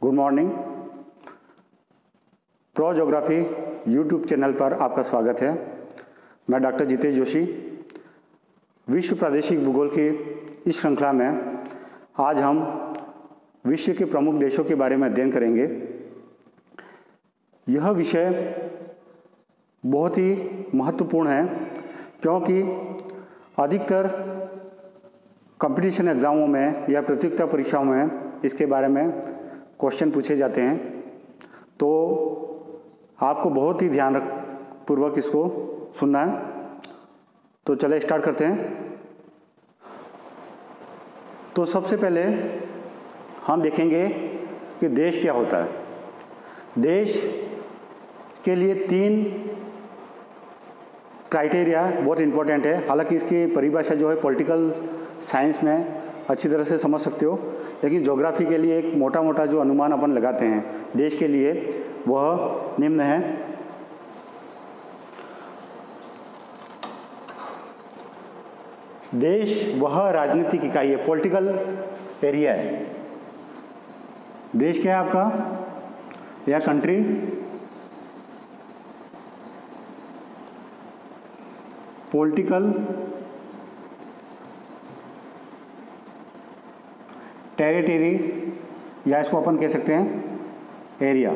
Good morning. Pro geography YouTube channel पर आपका स्वागत है। मैं डॉक्टर जितेश जोशी। विश्व प्रादेशिक भूगोल की इस श्रृंखला में आज हम विश्व के प्रमुख देशों के बारे में अध्ययन करेंगे। यह विषय बहुत ही महत्वपूर्ण है क्योंकि अधिकतर कंपटीशन एग्ज़ामों में या प्रतियोगिता परीक्षाओं में इसके बारे में क्वेश्चन पूछे जाते हैं, तो आपको बहुत ही ध्यान पूर्वक इसको सुनना है। तो चले स्टार्ट करते हैं। तो सबसे पहले हम देखेंगे कि देश क्या होता है। देश के लिए 3 क्राइटेरिया बहुत इम्पोर्टेंट है। हालांकि इसकी परिभाषा जो है पॉलिटिकल साइंस में अच्छी तरह से समझ सकते हो, लेकिन ज्योग्राफी के लिए एक मोटा मोटा जो अनुमान अपन लगाते हैं देश के लिए वह निम्न है। देश वह राजनीतिक इकाई है, पॉलिटिकल एरिया है। देश क्या है आपका या कंट्री? पॉलिटिकल टेरिटरी, या इसको अपन कह सकते हैं एरिया।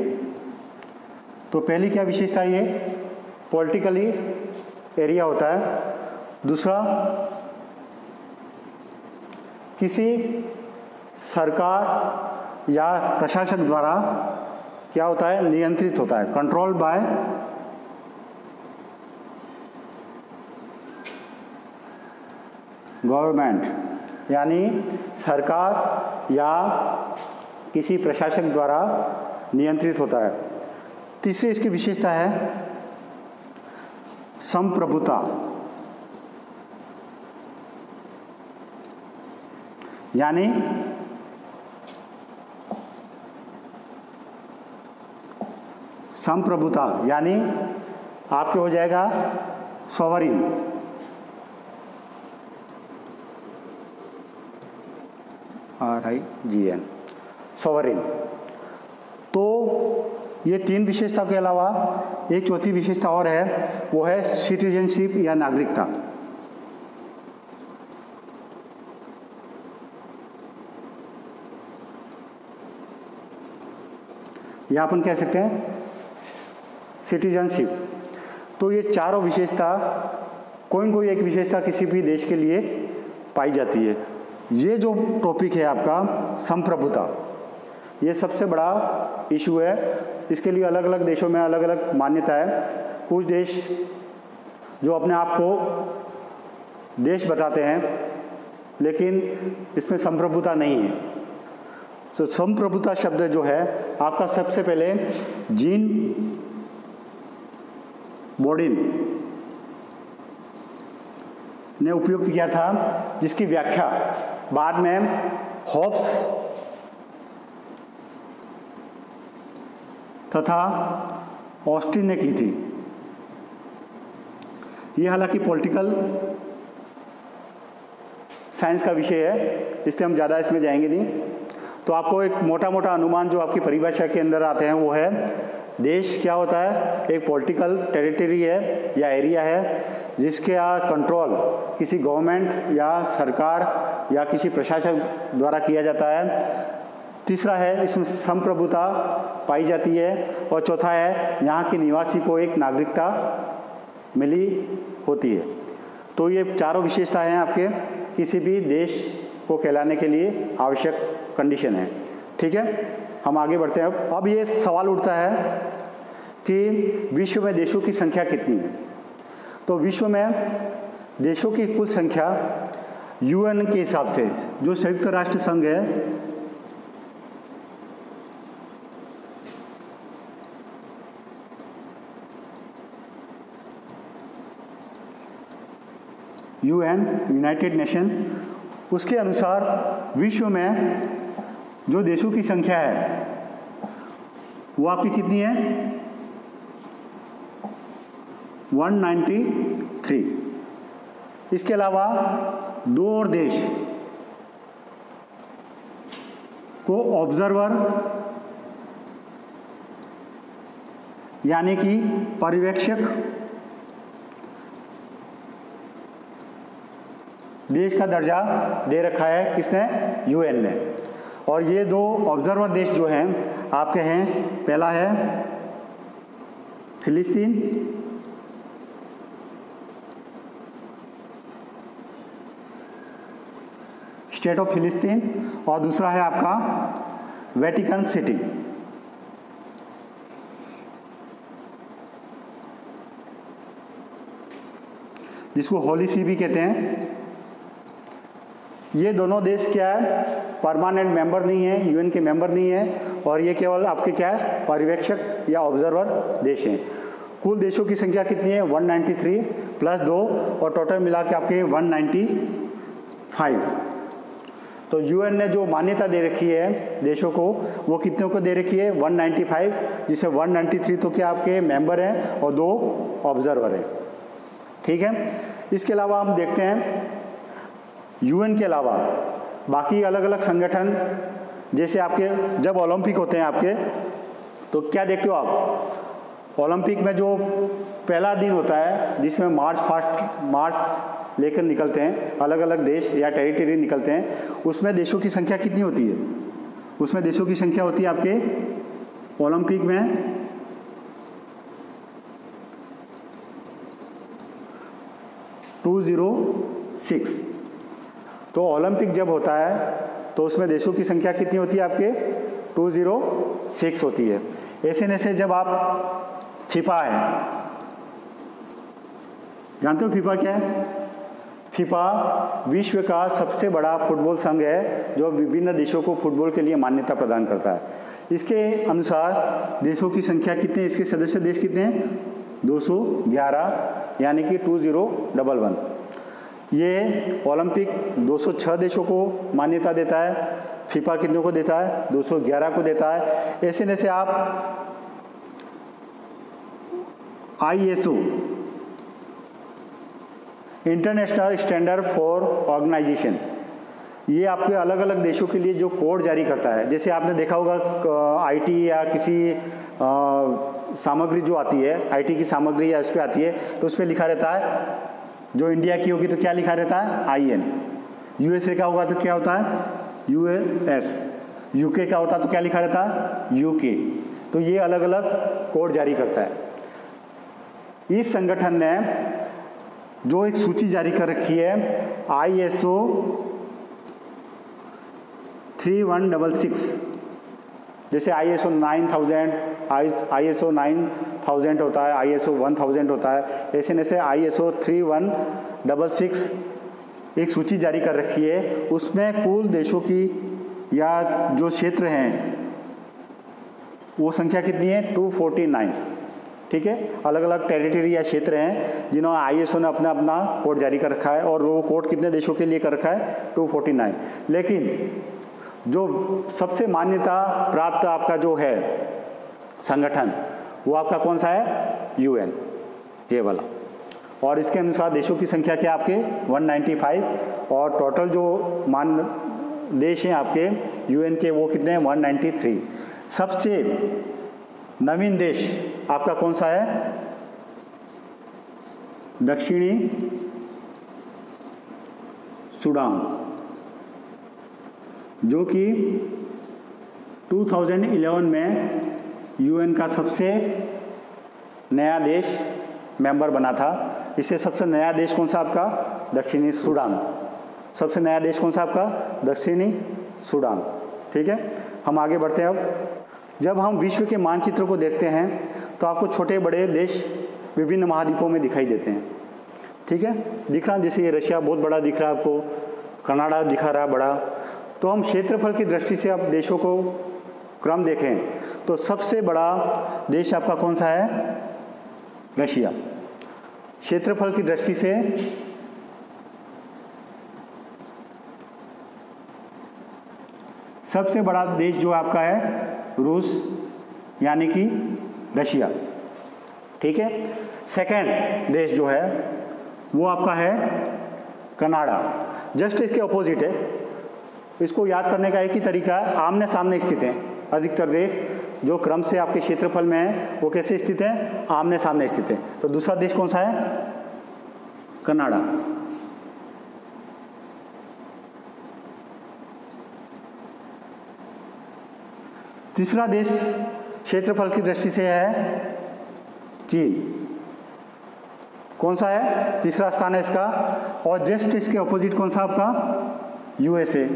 तो पहली क्या विशेषता ये पॉलिटिकली एरिया होता है। दूसरा, किसी सरकार या प्रशासक द्वारा क्या होता है, नियंत्रित होता है, कंट्रोल बाय गवर्नमेंट, यानी सरकार या किसी प्रशासक द्वारा नियंत्रित होता है। तीसरी इसकी विशेषता है संप्रभुता, यानी संप्रभुता यानी आपके हो जाएगा सॉवरिन। RIGN, sovereign. तो ये 3 विशेषता के अलावा एक चौथी विशेषता और है, वो है सिटीजनशिप या नागरिकता। या अपन कह सकते हैं सिटीजनशिप। तो ये चारों विशेषता कोई न कोई एक विशेषता किसी भी देश के लिए पाई जाती है। ये जो टॉपिक है आपका संप्रभुता, ये सबसे बड़ा इशू है। इसके लिए अलग अलग देशों में अलग अलग मान्यता है। कुछ देश जो अपने आप को देश बताते हैं लेकिन इसमें संप्रभुता नहीं है। तो संप्रभुता शब्द जो है आपका सबसे पहले जीन बोर्डिन ने उपयोग किया था, जिसकी व्याख्या बाद में हॉब्स तथा ऑस्टिन ने की थी। ये हालांकि पॉलिटिकल साइंस का विषय है, इसलिए हम ज़्यादा इसमें जाएंगे नहीं। तो आपको एक मोटा मोटा अनुमान जो आपकी परिभाषा के अंदर आते हैं वो है, देश क्या होता है, एक पॉलिटिकल टेरिटरी है या एरिया है जिसके कंट्रोल किसी गवर्नमेंट या सरकार या किसी प्रशासक द्वारा किया जाता है। तीसरा है, इसमें संप्रभुता पाई जाती है। और चौथा है, यहाँ के निवासी को एक नागरिकता मिली होती है। तो ये चारों विशेषताएं हैं आपके किसी भी देश को कहलाने के लिए आवश्यक कंडीशन है। ठीक है, हम आगे बढ़ते हैं। अब ये सवाल उठता है कि विश्व में देशों की संख्या कितनी है। तो विश्व में देशों की कुल संख्या UN के हिसाब से, जो संयुक्त राष्ट्र संघ है, UN यूनाइटेड नेशन, उसके अनुसार विश्व में जो देशों की संख्या है वो आपकी कितनी है, 193। इसके अलावा 2 और देश को ऑब्जर्वर यानी कि पर्यवेक्षक देश का दर्जा दे रखा है किसने? यूएन ने। और ये दो ऑब्जर्वर देश जो हैं आपके हैं, पहला है फिलिस्तीन, स्टेट ऑफ फिलिस्तीन, और दूसरा है आपका वेटिकन सिटी। जिसको होली सी भी कहते हैं। ये दोनों देश क्या है? परमानेंट मेंबर नहीं है, यूएन के मेंबर नहीं है, और ये केवल आपके क्या है? पर्यवेक्षक या ऑब्जर्वर देश हैं। कुल देशों की संख्या कितनी है? 193 प्लस 2, और टोटल मिला के आपके 195। तो यूएन ने जो मान्यता दे रखी है देशों को, वो कितनों को दे रखी है? 195, जिसे 193 तो क्या आपके मेंबर हैं और 2 ऑब्जर्वर हैं। ठीक है। इसके अलावा हम देखते हैं यूएन के अलावा बाकी अलग अलग संगठन, जैसे आपके जब ओलंपिक होते हैं आपके, तो क्या देखते हो आप? ओलंपिक में जो पहला दिन होता है जिसमें मार्च लेकर निकलते हैं, अलग अलग देश या टेरिटरी निकलते हैं, उसमें देशों की संख्या कितनी होती है? उसमें देशों की संख्या होती है आपके ओलंपिक में 206। तो ओलंपिक जब होता है तो उसमें देशों की संख्या कितनी होती है आपके? 206 होती है। ऐसे ऐसे जब आप फीफा है, जानते हो फीफा क्या है? फीफा विश्व का सबसे बड़ा फुटबॉल संघ है जो विभिन्न देशों को फुटबॉल के लिए मान्यता प्रदान करता है। इसके अनुसार देशों की संख्या कितने, इसके सदस्य देश कितने हैं? 211, यानी कि 2011। ये ओलंपिक 206 देशों को मान्यता देता है, फीफा कितनों को देता है? 211 को देता है। ऐसे ऐसे आप ISO international standard for organization, ये आपके अलग अलग देशों के लिए जो कोड जारी करता है। जैसे आपने देखा होगा IT या किसी सामग्री जो आती है, IT की सामग्री या उस पर आती है, तो उस पर लिखा रहता है, जो इंडिया की होगी तो क्या लिखा रहता है? IN। USA का होगा तो क्या होता है? US। UK का होता तो क्या लिखा रहता है? UK। तो ये अलग अलग कोड जारी करता है। इस संगठन ने जो एक सूची जारी कर रखी है ISO 3166, जैसे ISO 9000, ISO 9000 होता है, ISO 1000 होता है, ऐसे ऐसे ISO 3166 एक सूची जारी कर रखी है। उसमें कुल देशों की या जो क्षेत्र हैं वो संख्या कितनी है? 249। ठीक है। अलग अलग टेरिटरी या क्षेत्र हैं जिन्होंने ISO ने अपना अपना कोड जारी कर रखा है, और वो कोड कितने देशों के लिए कर रखा है? 249। लेकिन जो सबसे मान्यता प्राप्त आपका जो है संगठन, वो आपका कौन सा है? यूएन, ये वाला। और इसके अनुसार देशों की संख्या क्या आपके? 195, और टोटल जो देश हैं आपके यूएन के वो कितने हैं? 193। सबसे नवीन देश आपका कौन सा है? दक्षिणी सूडान, जो कि 2011 में यूएन का सबसे नया देश मेंबर बना था। इससे सबसे नया देश कौन सा आपका? दक्षिणी सूडान। सबसे नया देश कौन सा आपका? दक्षिणी सूडान। ठीक है। हम आगे बढ़ते हैं। अब जब हम विश्व के मानचित्र को देखते हैं तो आपको छोटे बड़े देश विभिन्न महाद्वीपों में दिखाई देते हैं। ठीक है। दिख रहा, जैसे ये रशिया बहुत बड़ा दिख रहा है आपको, कनाडा दिखा रहा है बड़ा। तो हम क्षेत्रफल की दृष्टि से अब देशों को क्रम देखें तो सबसे बड़ा देश आपका कौन सा है? रशिया। क्षेत्रफल की दृष्टि से सबसे बड़ा देश जो आपका है रूस, यानी कि रशिया। ठीक है। सेकेंड देश जो है वो आपका है कनाडा। जस्ट इसके ऑपोजिट है। इसको याद करने का एक ही तरीका है, आमने सामने स्थित हैं अधिकतर देश। जो क्रम से आपके क्षेत्रफल में है वो कैसे स्थित है, आमने सामने स्थित है। तो दूसरा देश कौन सा है, कनाडा। तीसरा देश क्षेत्रफल की दृष्टि से है चीन। कौन सा है, तीसरा स्थान है इसका। और जस्ट इसके ऑपोजिट कौन सा आपका, यूएसए।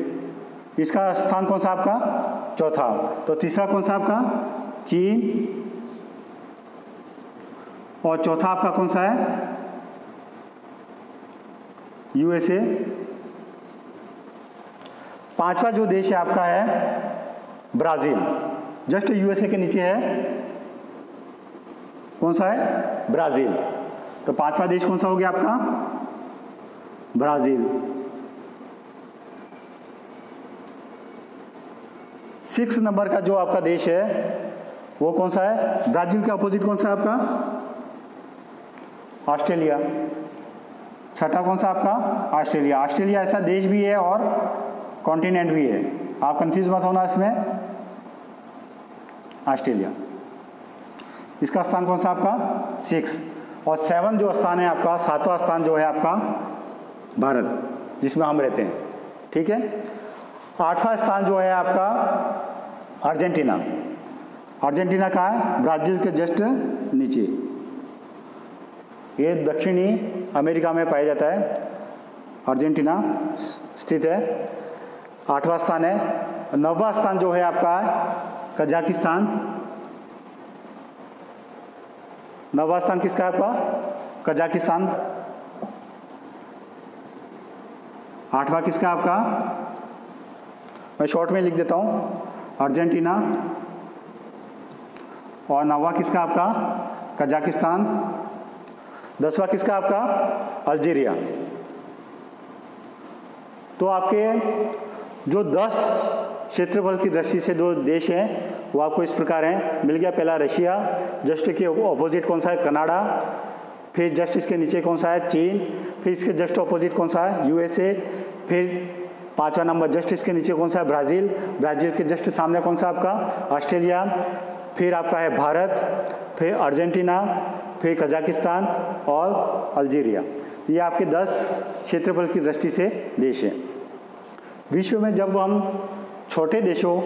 इसका स्थान कौन सा आपका, चौथा। तो तीसरा कौन सा आपका, चीन, और चौथा आपका कौन सा है, यूएसए। पांचवा जो देश है आपका है ब्राजील। जस्ट यूएसए के नीचे है कौन सा है, ब्राजील। तो पांचवा देश कौन सा हो गया आपका, ब्राजील। 6 नंबर का जो आपका देश है वो कौन सा है, ब्राजील के अपोजिट कौन सा है आपका, ऑस्ट्रेलिया। छठा कौन सा आपका, ऑस्ट्रेलिया। ऑस्ट्रेलिया ऐसा देश भी है और कॉन्टिनेंट भी है, आप कंफ्यूज मत होना इसमें। ऑस्ट्रेलिया, इसका स्थान कौन सा आपका, 6। और 7 जो स्थान है आपका, 7वां स्थान जो है आपका भारत, जिसमें हम रहते हैं, ठीक है। 8वां स्थान जो है आपका अर्जेंटीना। अर्जेंटीना कहाँ है, ब्राज़ील के जस्ट नीचे। ये दक्षिणी अमेरिका में पाया जाता है, अर्जेंटीना स्थित है। 8वां स्थान है। 9वां स्थान जो है आपका कजाकिस्तान। 9वां स्थान किसका है आपका, कजाकिस्तान। 8वां किसका आपका, मैं शॉर्ट में लिख देता हूँ, अर्जेंटीना। और 9वां किसका आपका, कजाकिस्तान। 10वां किसका आपका, अल्जीरिया। तो आपके जो 10 क्षेत्रफल की दृष्टि से जो देश हैं वो आपको इस प्रकार हैं, मिल गया। पहला रशिया, जस्ट के ऑपोजिट कौन सा है, कनाडा। फिर जस्ट इसके नीचे कौन सा है, चीन। फिर इसके जस्ट ऑपोजिट कौन सा है, यूएसए। फिर 5वां नंबर जस्ट इसके नीचे कौन सा है, ब्राज़ील। ब्राज़ील के जस्ट सामने कौन सा आपका, ऑस्ट्रेलिया। फिर आपका है भारत, फिर अर्जेंटीना, फिर कजाकिस्तान और अल्जीरिया। ये आपके 10 क्षेत्रफल की दृष्टि से देश हैं। विश्व में जब हम छोटे देशों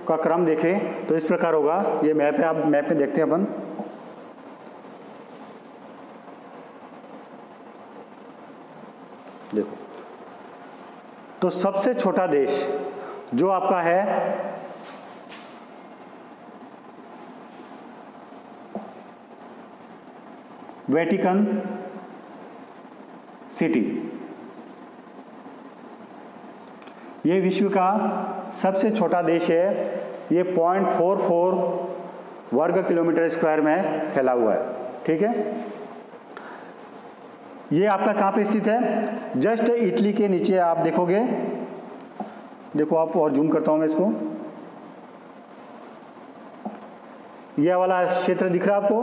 का क्रम देखें तो इस प्रकार होगा। ये मैप है, आप मैप में देखते हैं अपन। देखो, तो सबसे छोटा देश जो आपका है वेटिकन सिटी। ये विश्व का सबसे छोटा देश है। ये 0.44 वर्ग किलोमीटर स्क्वायर में फैला हुआ है, ठीक है। ये आपका कहाँ पे स्थित है, जस्ट इटली के नीचे। आप देखोगे, देखो आप, और जूम करता हूँ मैं इसको। यह वाला क्षेत्र दिख रहा है आपको,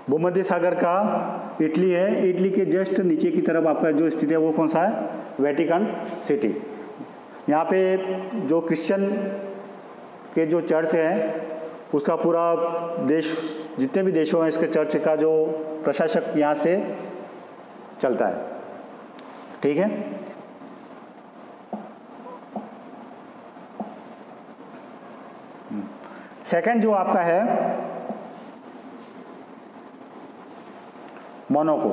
भूमध्य सागर का इटली है। इटली के जस्ट नीचे की तरफ आपका जो स्थित है वो कौन सा है, वेटिकन सिटी। यहाँ पे जो क्रिश्चियन के जो चर्च हैं उसका पूरा देश, जितने भी देशों हैं इसके चर्च का जो प्रशासक यहाँ से चलता है, ठीक है। सेकंड जो आपका है मोनाको।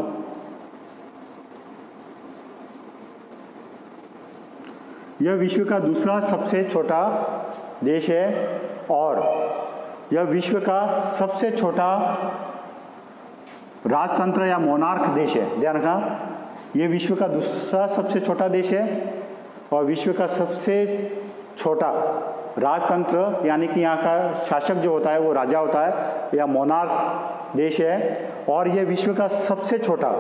यह विश्व का दूसरा सबसे छोटा देश है और यह विश्व का सबसे छोटा राजतंत्र या मोनार्क देश है। ध्यान रखना, यह विश्व का दूसरा सबसे छोटा देश है और विश्व का सबसे छोटा राजतंत्र, यानी कि यहाँ का शासक जो होता है वो राजा होता है या मोनार्क देश है। और ये विश्व का सबसे छोटा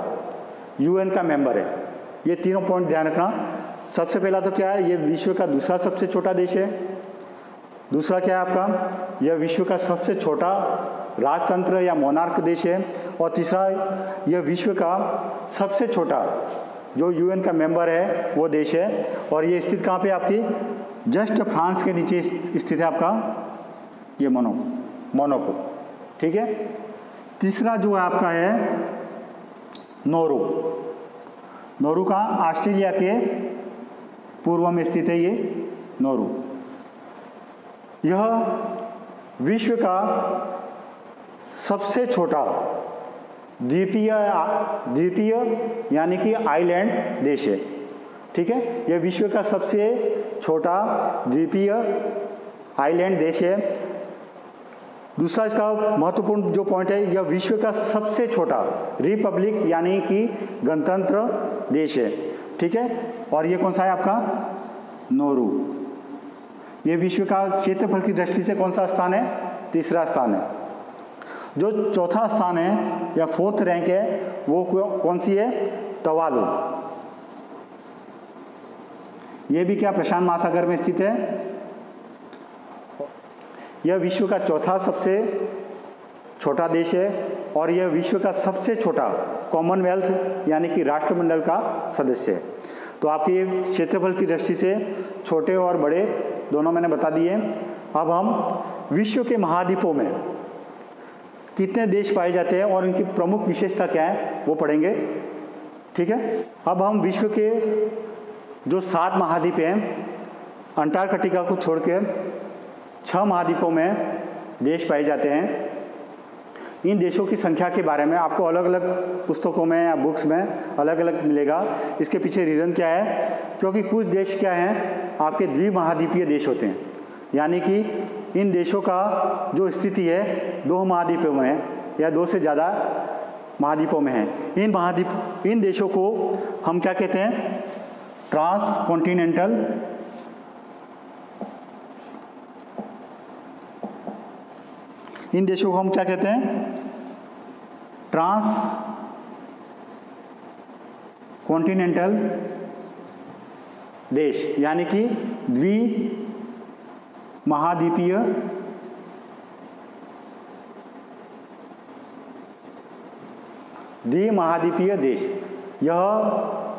यूएन का मेंबर है। ये तीनों पॉइंट ध्यान रखना। सबसे पहला तो क्या है, ये विश्व का दूसरा सबसे छोटा देश है। दूसरा क्या है आपका, यह विश्व का सबसे छोटा राजतंत्र या मोनार्क देश है। और तीसरा, यह विश्व का सबसे छोटा जो यूएन का मेंबर है वो देश है। और ये स्थित कहाँ पे आपकी, जस्ट फ्रांस के नीचे स्थित है आपका ये मोनाको, ठीक है। तीसरा जो आपका है नौरू। नौरू का ऑस्ट्रेलिया के पूर्व में स्थित है ये नौरू। यह विश्व का सबसे छोटा द्वीपीय यानी कि आइलैंड देश है, ठीक है। यह विश्व का सबसे छोटा द्वीपीय आइलैंड देश है। दूसरा इसका महत्वपूर्ण जो पॉइंट है, यह विश्व का सबसे छोटा रिपब्लिक यानी कि गणतंत्र देश है, ठीक है। और ये कौन सा है आपका नौरू। ये विश्व का क्षेत्रफल की दृष्टि से कौन सा स्थान है, तीसरा स्थान है। जो चौथा स्थान है या फोर्थ रैंक है वो कौन सी है, तवालू। ये भी क्या प्रशांत महासागर में स्थित है। यह विश्व का चौथा सबसे छोटा देश है और यह विश्व का सबसे छोटा कॉमनवेल्थ यानी कि राष्ट्रमंडल का सदस्य है। तो आपके ये क्षेत्रफल की दृष्टि से छोटे और बड़े दोनों मैंने बता दिए। अब हम विश्व के महाद्वीपों में कितने देश पाए जाते हैं और इनकी प्रमुख विशेषता क्या है वो पढ़ेंगे, ठीक है। अब हम विश्व के जो 7 महाद्वीप हैं, अंटार्कटिका को छोड़ के 6 महाद्वीपों में देश पाए जाते हैं। इन देशों की संख्या के बारे में आपको अलग अलग पुस्तकों में या बुक्स में अलग अलग मिलेगा। इसके पीछे रीज़न क्या है, क्योंकि कुछ देश क्या हैं आपके द्विमहाद्वीपीय देश होते हैं, यानी कि इन देशों का जो स्थिति है 2 महाद्वीपों में है या 2 से ज़्यादा महाद्वीपों में है। इन देशों को हम क्या कहते हैं, ट्रांस कॉन्टिनेंटल इन देशों को हम क्या कहते हैं, ट्रांस कॉन्टिनेंटल देश, यानी कि द्विमहाद्वीपीय देश। यह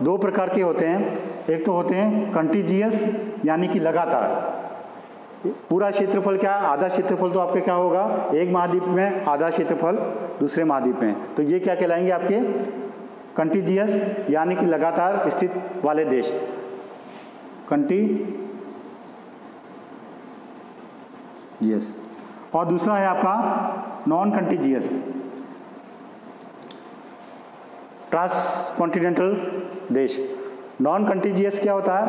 2 प्रकार के होते हैं। एक तो होते हैं कंटिजियस यानी कि लगातार, पूरा क्षेत्रफल क्या, आधा क्षेत्रफल तो आपके क्या होगा एक महाद्वीप में, आधा क्षेत्रफल दूसरे महाद्वीप में, तो ये क्या कहलाएंगे आपके कंटिजियस यानी कि लगातार स्थित वाले देश, कंटिजियस। और दूसरा है आपका नॉन कंटिजियस, ट्रांस कॉन्टिनेंटल देश। नॉन कंटिजियस क्या होता है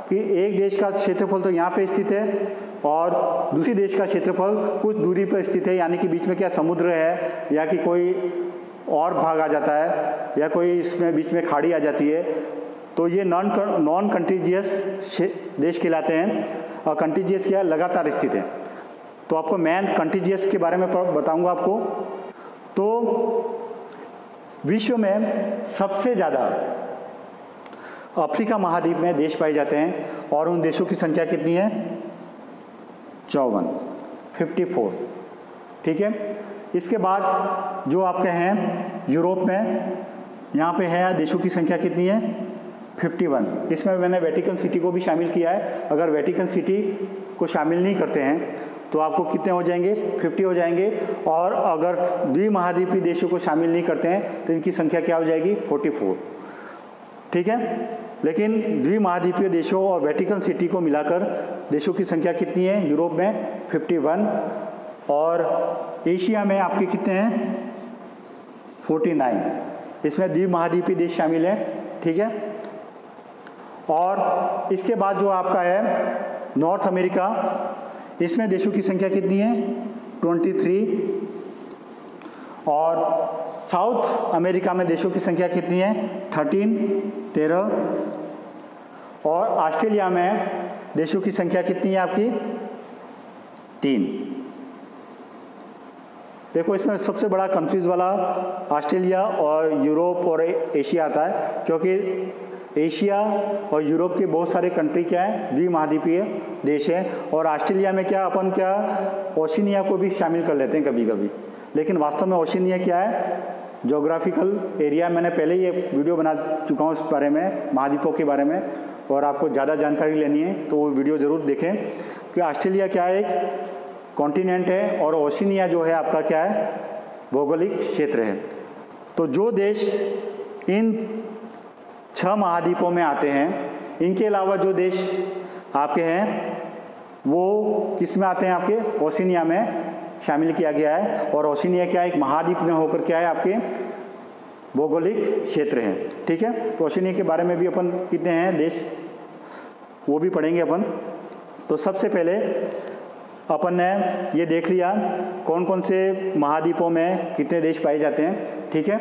कि एक देश का क्षेत्रफल तो यहाँ पे स्थित है और दूसरी देश का क्षेत्रफल कुछ दूरी पर स्थित है, यानी कि बीच में क्या समुद्र है या कि कोई और भाग आ जाता है या कोई इसमें बीच में खाड़ी आ जाती है, तो ये नॉन कंटिजियस देश कहलाते हैं। और कंटिजियस क्या, लगातार स्थित है। तो आपको मैं कंटिजियस के बारे में बताऊंगा आपको। तो विश्व में सबसे ज़्यादा अफ्रीका महाद्वीप में देश पाए जाते हैं और उन देशों की संख्या कितनी है, 54, ठीक है। इसके बाद जो आपके हैं यूरोप में, यहाँ पे है देशों की संख्या कितनी है, 51। इसमें मैंने वेटिकन सिटी को भी शामिल किया है। अगर वेटिकन सिटी को शामिल नहीं करते हैं तो आपको कितने हो जाएंगे, 50 हो जाएंगे। और अगर द्विमहाद्वीपीय देशों को शामिल नहीं करते हैं तो इनकी संख्या क्या हो जाएगी, 44, ठीक है। लेकिन द्विमहाद्वीपीय देशों और वेटिकन सिटी को मिलाकर देशों की संख्या कितनी है, यूरोप में 51 और एशिया में आपके कितने हैं, 49। इसमें द्विमहाद्वीपीय देश शामिल है, ठीक है। और इसके बाद जो आपका है नॉर्थ अमेरिका, इसमें देशों की संख्या कितनी है, 23। और साउथ अमेरिका में देशों की संख्या कितनी है, 13। और ऑस्ट्रेलिया में देशों की संख्या कितनी है आपकी, 3। देखो इसमें सबसे बड़ा कंफ्यूज वाला ऑस्ट्रेलिया और यूरोप और एशिया आता है, क्योंकि एशिया और यूरोप के बहुत सारे कंट्री क्या है, द्विमहाद्वीपीय देश हैं। और ऑस्ट्रेलिया में क्या अपन क्या ओशिनिया को भी शामिल कर लेते हैं कभी कभी, लेकिन वास्तव में ओशिनिया क्या है, ज्योग्राफिकल एरिया। मैंने पहले ही एक वीडियो बना चुका हूँ उस बारे में, महाद्वीपों के बारे में, और आपको ज़्यादा जानकारी लेनी है तो वो वीडियो ज़रूर देखें कि ऑस्ट्रेलिया क्या है, एक कॉन्टिनेंट है और ओशिनिया जो है आपका क्या है, भौगोलिक क्षेत्र है। तो जो देश इन 6 महाद्वीपों में आते हैं, इनके अलावा जो देश आपके हैं वो किस में आते हैं, आपके ओशिनिया में शामिल किया गया है। और ओशिनिया क्या है, एक महाद्वीप में होकर क्या है, आपके भौगोलिक क्षेत्र है। ठीक है, तो ओशिनिया के बारे में भी अपन कितने हैं देश, वो भी पढ़ेंगे अपन। तो सबसे पहले अपन ने ये देख लिया कौन कौन से महाद्वीपों में कितने देश पाए जाते हैं। ठीक है,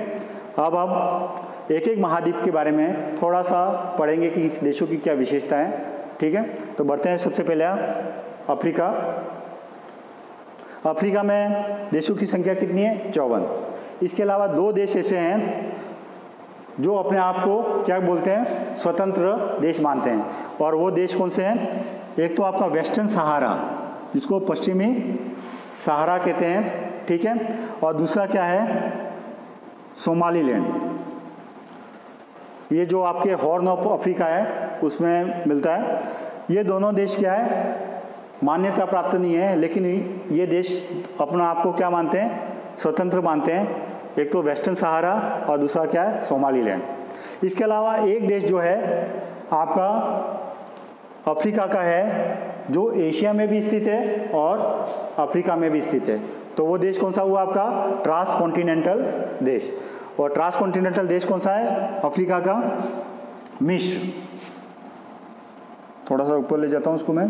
अब एक एक महाद्वीप के बारे में थोड़ा सा पढ़ेंगे कि देशों की क्या विशेषता है। ठीक है, तो बढ़ते हैं। सबसे पहले अफ्रीका। अफ्रीका में देशों की संख्या कितनी है, 54। इसके अलावा 2 देश ऐसे हैं जो अपने आप को क्या बोलते हैं, स्वतंत्र देश मानते हैं। और वो देश कौन से हैं, एक तो आपका वेस्टर्न सहारा, जिसको पश्चिमी सहारा कहते हैं। ठीक है, और दूसरा क्या है, सोमालीलैंड। ये जो आपके हॉर्न ऑफ अफ्रीका है उसमें मिलता है। ये दोनों देश क्या है, मान्यता प्राप्त नहीं है, लेकिन ये देश अपना आप को क्या मानते हैं, स्वतंत्र मानते हैं। एक तो वेस्टर्न सहारा और दूसरा क्या है, सोमालीलैंड। इसके अलावा एक देश जो है आपका अफ्रीका का है, जो एशिया में भी स्थित है और अफ्रीका में भी स्थित है। तो वो देश कौन सा हुआ आपका, ट्रांस कॉन्टिनेंटल देश। और ट्रांस कॉन्टिनेंटल देश कौन सा है, अफ्रीका का, मिस्र। थोड़ा सा ऊपर ले जाता हूँ उसको मैं,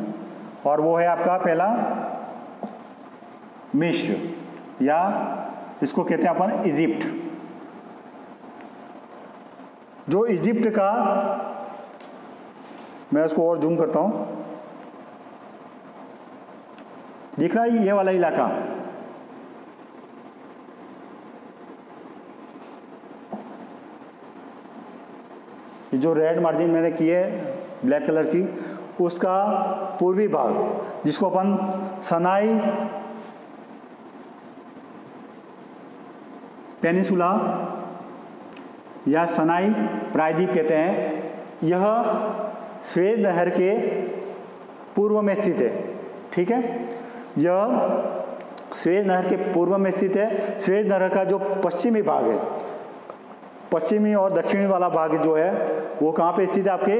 और वो है आपका पहला मिस्र, या इसको कहते हैं अपन इजिप्ट। जो इजिप्ट का, मैं इसको और जूम करता हूं, दिख रहा है ये वाला इलाका, जो रेड मार्जिन मैंने की है ब्लैक कलर की, उसका पूर्वी भाग, जिसको अपन सनाई पेनिसुला या सनाई प्रायद्वीप कहते हैं, यह स्वेज नहर के पूर्व में स्थित है। ठीक है, यह स्वेज नहर के पूर्व में स्थित है। स्वेज नहर का जो पश्चिमी भाग है, पश्चिमी और दक्षिणी वाला भाग जो है वो कहाँ पे स्थित है, आपके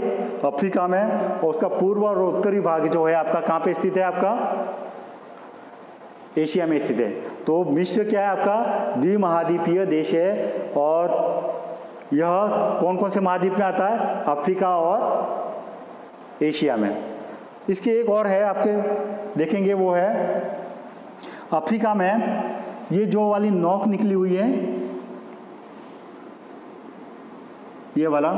अफ्रीका में। और उसका पूर्व और उत्तरी भाग जो है आपका कहाँ पे स्थित है, आपका एशिया में स्थित है। तो मिस्र क्या है, आपका द्विमहाद्वीपीय देश है। और यह कौन कौन से महाद्वीप में आता है, अफ्रीका और एशिया में। इसकी एक और है आपके देखेंगे, वो है अफ्रीका में ये जो वाली नोक निकली हुई है, ये वाला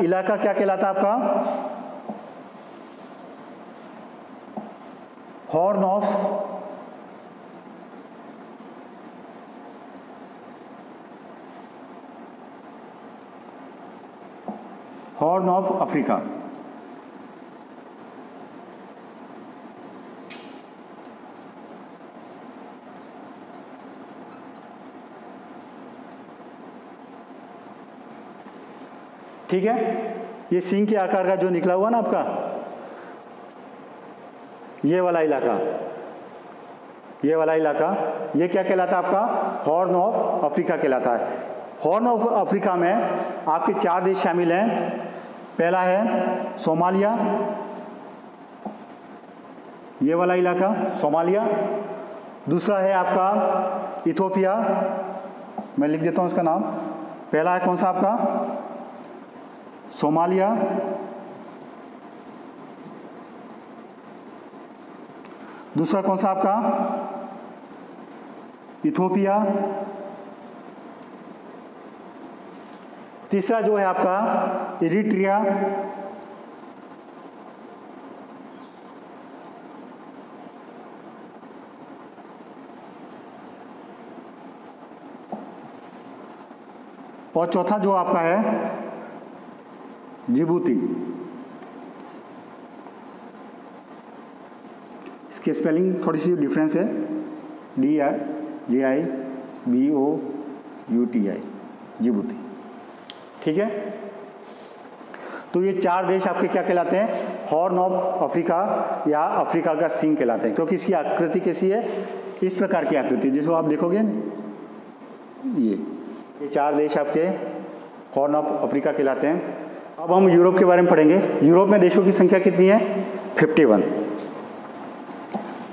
इलाका क्या कहलाता है आपका, हॉर्न ऑफ अफ्रीका। ठीक है, ये सिंह के आकार का जो निकला हुआ ना आपका, ये वाला इलाका, ये क्या कहलाता है आपका, हॉर्न ऑफ अफ्रीका कहलाता है। हॉर्न ऑफ अफ्रीका में आपके 4 देश शामिल हैं। पहला है सोमालिया, ये वाला इलाका सोमालिया। दूसरा है आपका इथोपिया, मैं लिख देता हूँ उसका नाम। पहला है कौन सा आपका, सोमालिया। दूसरा कौन सा आपका, इथोपिया। तीसरा जो है आपका इरिट्रिया। और चौथा जो आपका है जिबूती। इसकी स्पेलिंग थोड़ी सी डिफरेंस है, DIJIBOUTI, जिबूती। ठीक है, तो ये 4 देश आपके क्या कहलाते हैं, हॉर्न ऑफ अफ्रीका या अफ्रीका का सिंह कहलाते हैं, क्योंकि इसकी आकृति कैसी है, इस प्रकार की आकृति, जिसको आप देखोगे ना, ये 4 देश आपके हॉर्न ऑफ अफ्रीका कहलाते हैं। अब हम यूरोप के बारे में पढ़ेंगे। यूरोप में देशों की संख्या कितनी है? 51।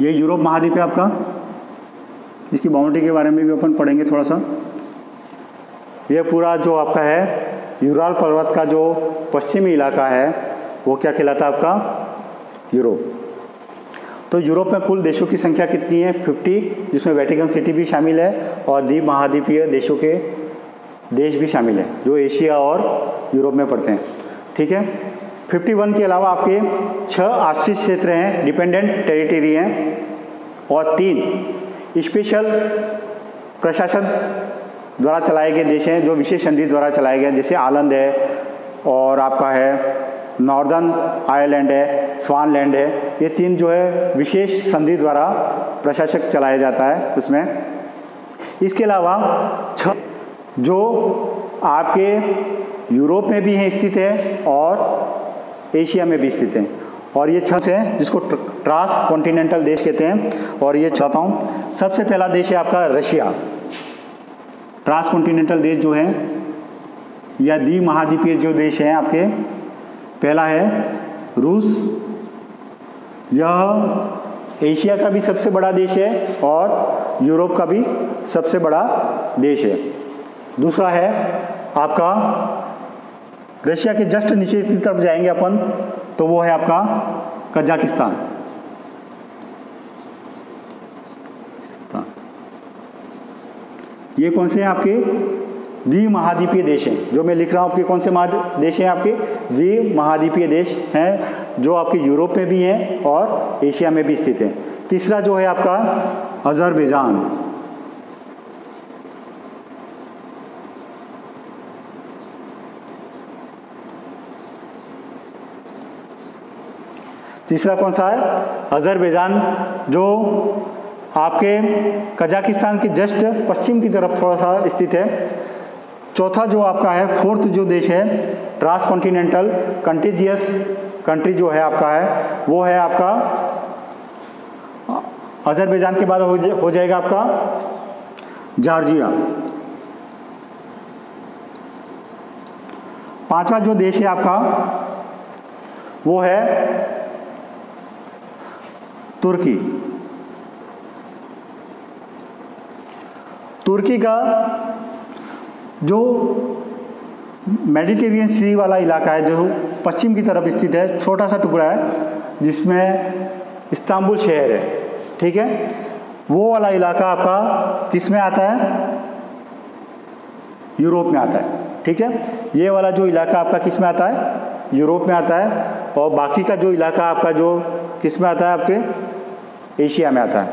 ये यूरोप महाद्वीप है आपका। इसकी बाउंड्री के बारे में भी अपन पढ़ेंगे थोड़ा सा। यह पूरा जो आपका है यूराल पर्वत का जो पश्चिमी इलाका है वो क्या कहलाता है आपका? यूरोप। तो यूरोप में कुल देशों की संख्या कितनी है? 50, जिसमें वेटिकन सिटी भी शामिल है और द्वीप महाद्वीपीय देशों के देश भी शामिल है जो एशिया और यूरोप में पड़ते हैं। ठीक है। 51 के अलावा आपके 6 आश्रित क्षेत्र हैं, डिपेंडेंट टेरिटरी हैं, और 3 स्पेशल प्रशासन द्वारा चलाए गए देश हैं जो विशेष संधि द्वारा चलाए गए, जैसे आलंद है और आपका है नॉर्दर्न आयरलैंड है, स्वानलैंड है। ये 3 जो है विशेष संधि द्वारा प्रशासक चलाया जाता है उसमें। इसके अलावा 6 जो आपके यूरोप में भी हैं स्थित है और एशिया में भी स्थित हैं, और ये 6 हैं जिसको ट्रांस कॉन्टिनेंटल देश कहते हैं। और ये चाहता हूँ, सबसे पहला देश है आपका रशिया। ट्रांस कॉन्टिनेंटल देश जो है या द्वीप महाद्वीपीय जो देश हैं आपके, पहला है रूस। यह एशिया का भी सबसे बड़ा देश है और यूरोप का भी सबसे बड़ा देश है। दूसरा है आपका, रशिया के जस्ट नीचे की तरफ जाएंगे अपन तो वो है आपका कजाकिस्तान। ये कौन से हैं आपके? द्वीप महाद्वीपीय देश हैं। जो मैं लिख रहा हूँ आपके कौन से देश हैं? आपके द्वीप महाद्वीपीय देश हैं जो आपके यूरोप में भी हैं और एशिया में भी स्थित हैं। तीसरा जो है आपका अजरबैजान। तीसरा कौन सा है? अजरबैजान, जो आपके कजाकिस्तान के जस्ट पश्चिम की तरफ थोड़ा सा स्थित है। चौथा जो आपका है, फोर्थ जो देश है ट्रांस कॉन्टिनेंटल कंटिजियस कंट्री जो है आपका है, वो है आपका अजरबैजान के बाद हो जाएगा आपका जॉर्जिया। पांचवा जो देश है आपका वो है तुर्की। तुर्की का जो मेडिटेरियन सी वाला इलाका है जो पश्चिम की तरफ स्थित है, छोटा सा टुकड़ा है जिसमें इस्तांबुल शहर है। ठीक है, वो वाला इलाका आपका किस में आता है? यूरोप में आता है। ठीक है, ये वाला जो इलाका आपका किस में आता है? यूरोप में आता है, और बाकी का जो इलाका आपका जो किस में आता है? आपके एशिया में आता है।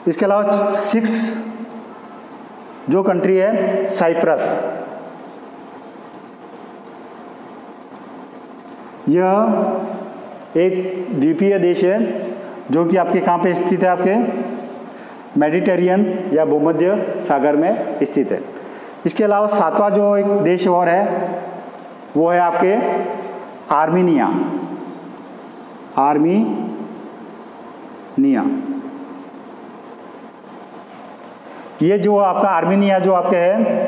इसके अलावा 6 जो कंट्री है साइप्रस, यह एक द्वीपीय देश है जो कि आपके कहाँ पे स्थित है? आपके मेडिटेरियन या भूमध्य सागर में स्थित है। इसके अलावा 7वां जो एक देश और है वो है आपके आर्मीनिया। ये जो आपका आर्मीनिया जो आपके है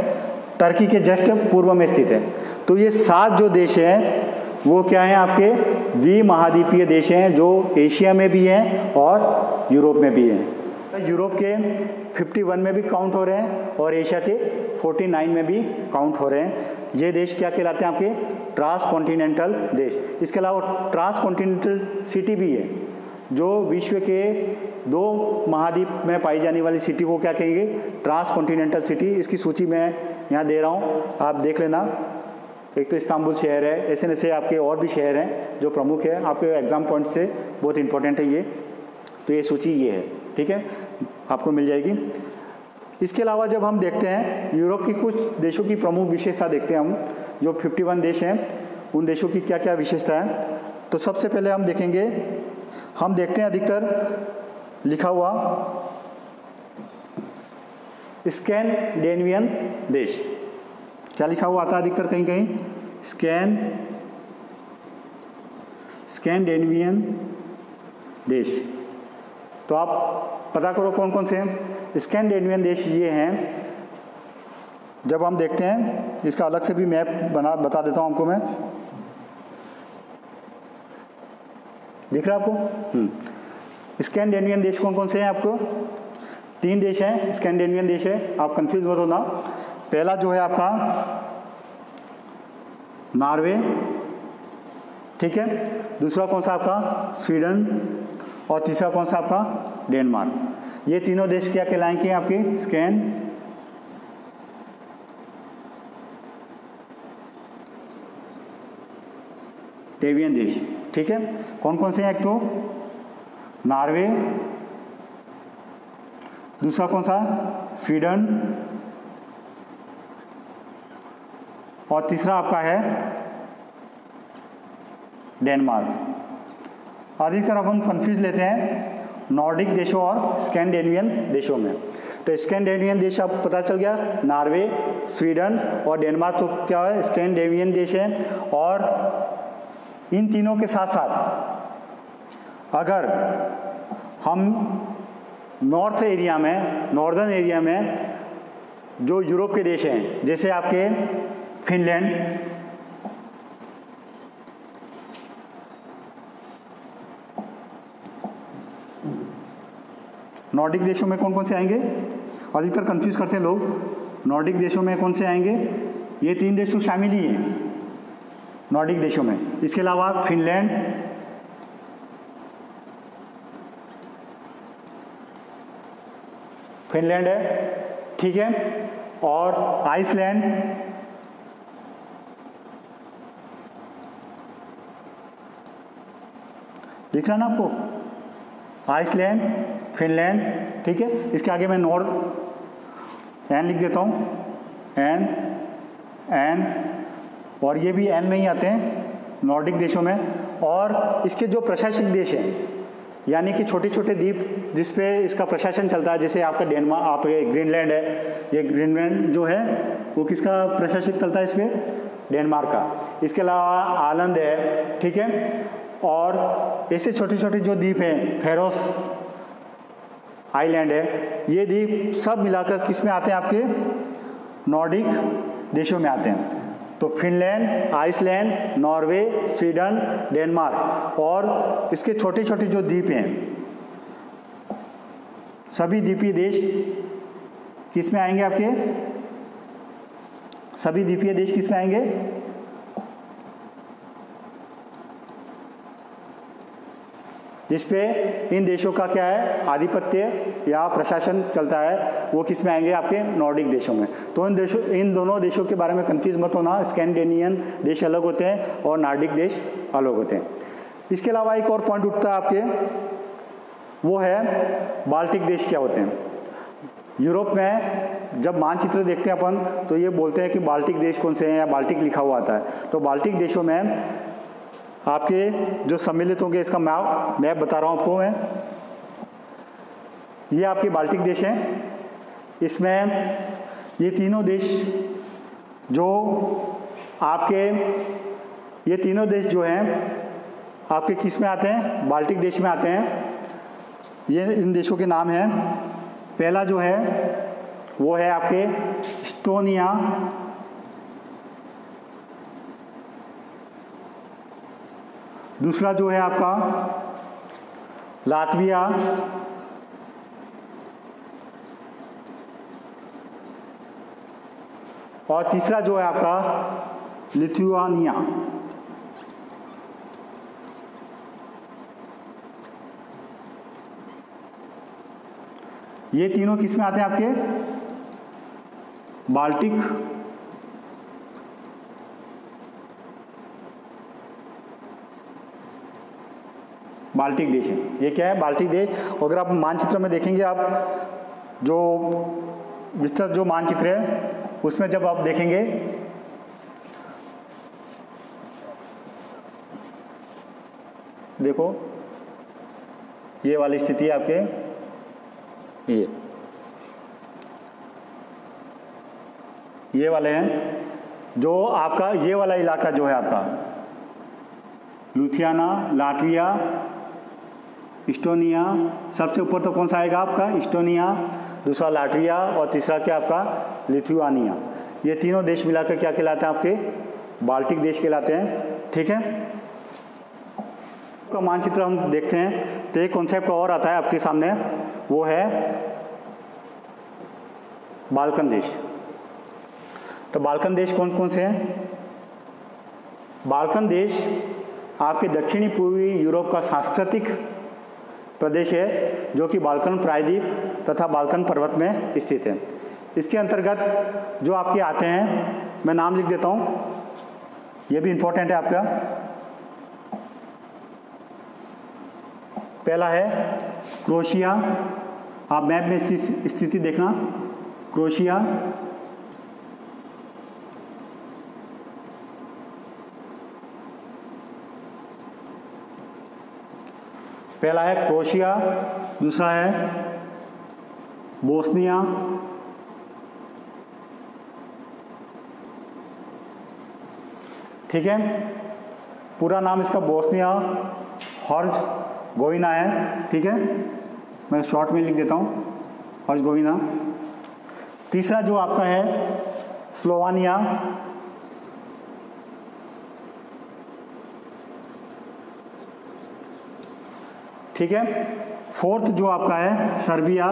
टर्की के जस्ट पूर्व में स्थित है। तो ये 7 जो देश हैं वो क्या हैं? आपके द्वीप महाद्वीपीय देश हैं जो एशिया में भी हैं और यूरोप में भी हैं। तो यूरोप के 51 में भी काउंट हो रहे हैं और एशिया के 49 में भी काउंट हो रहे हैं। ये देश क्या कहलाते हैं? आपके ट्रांस कॉन्टिनेंटल देश। इसके अलावा ट्रांस कॉन्टिनेंटल सिटी भी है जो विश्व के 2 महाद्वीप में पाई जाने वाली सिटी को क्या कहेंगे? Transcontinental city. इसकी सूची मैं यहाँ दे रहा हूँ, आप देख लेना। एक तो इस्तांबुल शहर है, ऐसे आपके और भी शहर हैं जो प्रमुख है, आपके एग्जाम पॉइंट से बहुत इंपॉर्टेंट है ये। तो ये सूची ये है, ठीक है, आपको मिल जाएगी। इसके अलावा जब हम देखते हैं यूरोप की कुछ देशों की प्रमुख विशेषता देखते हैं हम, जो 51 देश हैं उन देशों की क्या क्या विशेषता है। तो सबसे पहले हम देखेंगे, हम देखते हैं अधिकतर लिखा हुआ स्कैंडिनेवियन देश। क्या लिखा हुआ आता है अधिकतर कहीं कहीं? स्कैंडिनेवियन देश। तो आप पता करो कौन कौन से हैं। स्कैंडिनेवियन देश ये हैं, जब हम देखते हैं इसका अलग से भी मैप बता देता हूँ आपको मैं। दिख रहा है आपको? स्कैंडिनेवियन देश कौन कौन से हैं आपको? 3 देश हैं स्कैंडिनेवियन देश है, आप कंफ्यूज मत होना। पहला जो है आपका नॉर्वे, ठीक है। दूसरा कौन सा आपका? स्वीडन। और तीसरा कौन सा आपका? डेनमार्क। ये तीनों देश क्या कहलाएंगे आपके? स्कैंडिनेवियन देश, ठीक है। कौन कौन से हैं? एक तो नॉर्वे, दूसरा कौन सा? स्वीडन, और तीसरा आपका है डेनमार्क। अधिकतर अब हम कंफ्यूज लेते हैं नॉर्डिक देशों और स्कैंडिनेवियन देशों में। तो स्कैंडिनेवियन देश आप पता चल गया, नॉर्वे, स्वीडन और डेनमार्क। तो क्या है? स्कैंडिनेवियन देश है। और इन तीनों के साथ साथ अगर हम नॉर्दर्न एरिया में जो यूरोप के देश हैं, जैसे आपके फिनलैंड, नॉर्डिक देशों में कौन कौन से आएंगे? अधिकतर कंफ्यूज करते हैं लोग। नॉर्डिक देशों में कौन से आएंगे? ये 3 देश तो शामिल ही हैं नॉर्डिक देशों में। इसके अलावा फिनलैंड, है, ठीक है, और आइसलैंड, दिख रहा ना आपको? आइसलैंड, फिनलैंड, ठीक है। इसके आगे मैं एन लिख देता हूँ, एन, और ये भी एन में ही आते हैं नॉर्डिक देशों में। और इसके जो प्रशासनिक देश हैं, यानी कि छोटे छोटे द्वीप जिस पे इसका प्रशासन चलता है, जैसे आपका डेनमार्क, आपके ग्रीनलैंड है, ये ग्रीनलैंड जो है वो किसका प्रशासक चलता है? इस पर डेनमार्क का। इसके अलावा आलंद है, ठीक है। और ऐसे छोटे छोटे जो द्वीप हैं, फेरोस आइलैंड है, ये द्वीप सब मिलाकर किस में आते हैं? आपके नॉर्डिक देशों में आते हैं। तो Finland, Iceland, Norway, Sweden, Denmark और इसके छोटे छोटे जो द्वीप हैं, सभी द्वीपीय देश किस में आएंगे? आपके सभी द्वीपीय देश किस में आएंगे? जिसपे इन देशों का क्या है? आधिपत्य या प्रशासन चलता है, वो किस में आएंगे? आपके नॉर्डिक देशों में। तो इन दोनों देशों के बारे में कंफ्यूज मत होना। स्कैंडिनेवियन देश अलग होते हैं और नॉर्डिक देश अलग होते हैं। इसके अलावा एक और पॉइंट उठता है आपके, वो है बाल्टिक देश क्या होते हैं। यूरोप में जब मानचित्र देखते हैं अपन, तो ये बोलते हैं कि बाल्टिक देश कौन से हैं, या बाल्टिक लिखा हुआ आता है। तो बाल्टिक देशों में आपके जो सम्मिलित होंगे, इसका मैप बता रहा हूँ आपको मैं। ये आपके बाल्टिक देश हैं। इसमें ये तीनों देश जो आपके, ये तीनों देश जो हैं आपके किस में आते हैं? बाल्टिक देश में आते हैं। ये इन देशों के नाम हैं। पहला जो है वो है आपके इस्टोनिया, दूसरा जो है आपका लातविया, और तीसरा जो है आपका लिथुआनिया। ये तीनों किस में आते हैं? आपके बाल्टिक देश है। ये क्या है? बाल्टिक देश। अगर आप मानचित्र में देखेंगे, आप जो विस्तृत जो मानचित्र है उसमें जब आप देखेंगे, देखो ये वाली स्थिति है आपके, ये वाले हैं। जो आपका ये वाला इलाका जो है आपका, लिथुआनिया, लाटविया, इस्टोनिया। सबसे ऊपर तो कौन सा आएगा आपका? इस्टोनिया, दूसरा लाटविया और तीसरा क्या आपका? लिथुआनिया। ये तीनों देश मिलाकर क्या कहलाते हैं? आपके बाल्टिक देश कहलाते हैं। ठीक है, का मानचित्र हम देखते हैं तो एक कॉन्सेप्ट और आता है आपके सामने, वो है बाल्कन देश। तो बाल्कन देश कौन कौन से हैं? बाल्कन देश आपके दक्षिणी पूर्वी यूरोप का सांस्कृतिक प्रदेश है, जो कि बाल्कन प्रायद्वीप तथा बाल्कन पर्वत में स्थित है। इसके अंतर्गत जो आपके आते हैं, मैं नाम लिख देता हूँ, ये भी इम्पोर्टेंट है आपका। पहला है क्रोएशिया, आप मैप में स्थिति देखना, क्रोएशिया। पहला है क्रोएशिया, दूसरा है बोस्निया, ठीक है, पूरा नाम इसका बोस्निया हर्ज़गोविना है। ठीक है, मैं शॉर्ट में लिख देता हूँ, हर्ज़गोविना। तीसरा जो आपका है स्लोवानिया, ठीक है। फोर्थ जो आपका है सर्बिया।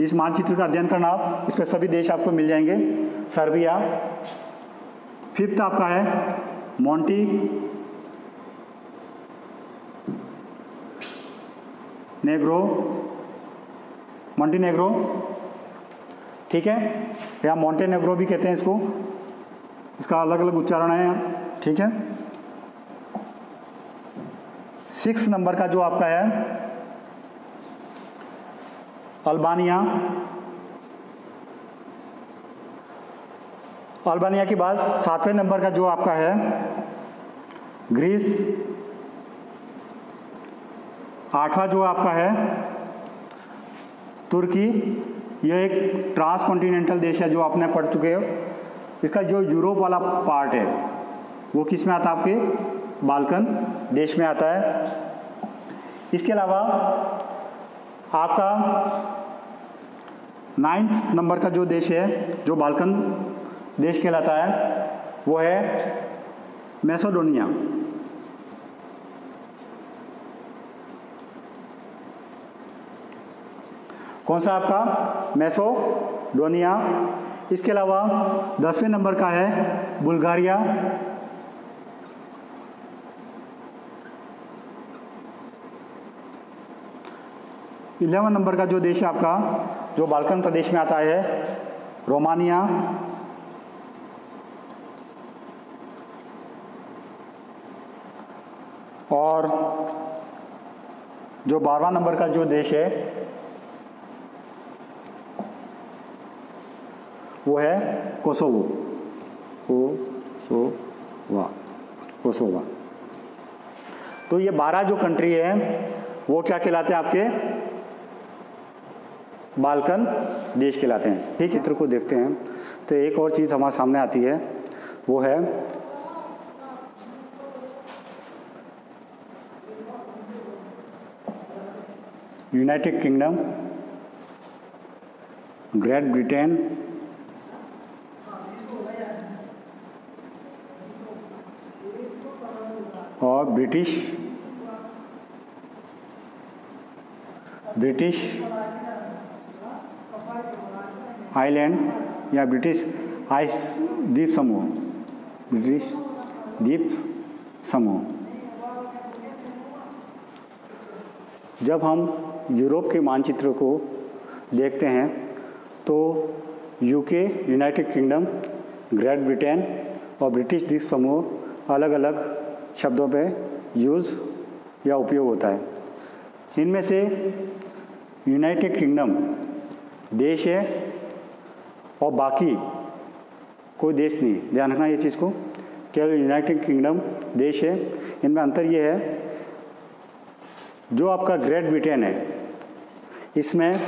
इस मानचित्र का अध्ययन करना आप, इस पर सभी देश आपको मिल जाएंगे, सर्बिया। फिफ्थ आपका है मॉन्टेनेग्रो, ठीक है, या मॉन्टेनेग्रो भी कहते हैं इसको, इसका अलग अलग उच्चारण है, ठीक है। 6 नंबर का जो आपका है अल्बानिया। अल्बानिया के बाद 7वें नंबर का जो आपका है ग्रीस। 8वां जो आपका है तुर्की। यह एक ट्रांस कॉन्टिनेंटल देश है जो आपने पढ़ चुके हो। इसका जो यूरोप वाला पार्ट है वो किस में आता है? आपके बाल्कन देश में आता है। इसके अलावा आपका 9th नंबर का जो देश है जो बाल्कन देश कहलाता है वो है मैसेडोनिया। कौन सा आपका? मैसेडोनिया। इसके अलावा 10वें नंबर का है बुल्गारिया। इलेवन नंबर का जो देश है आपका जो बाल्कन प्रदेश में आता है रोमानिया। और जो 12वां नंबर का जो देश है वो है कोसोवा। तो ये 12 जो कंट्री है वो क्या कहलाते हैं? आपके बाल्कन देश कहलाते हैं। ठीक, चित्र को देखते हैं तो एक और चीज़ हमारे सामने आती है, वो है यूनाइटेड किंगडम, ग्रेट ब्रिटेन, और ब्रिटिश आइलैंड या ब्रिटिश द्वीप समूह। जब हम यूरोप के मानचित्र को देखते हैं तो UK, United kingdom, great Britain और ब्रिटिश द्वीप समूह अलग अलग शब्दों पे यूज़ या उपयोग होता है। इनमें से यूनाइटेड किंगडम देश है और बाकी कोई देश नहीं। ध्यान रखना ये चीज़ को, केवल यूनाइटेड किंगडम देश है। इनमें अंतर ये है, जो आपका ग्रेट ब्रिटेन है इसमें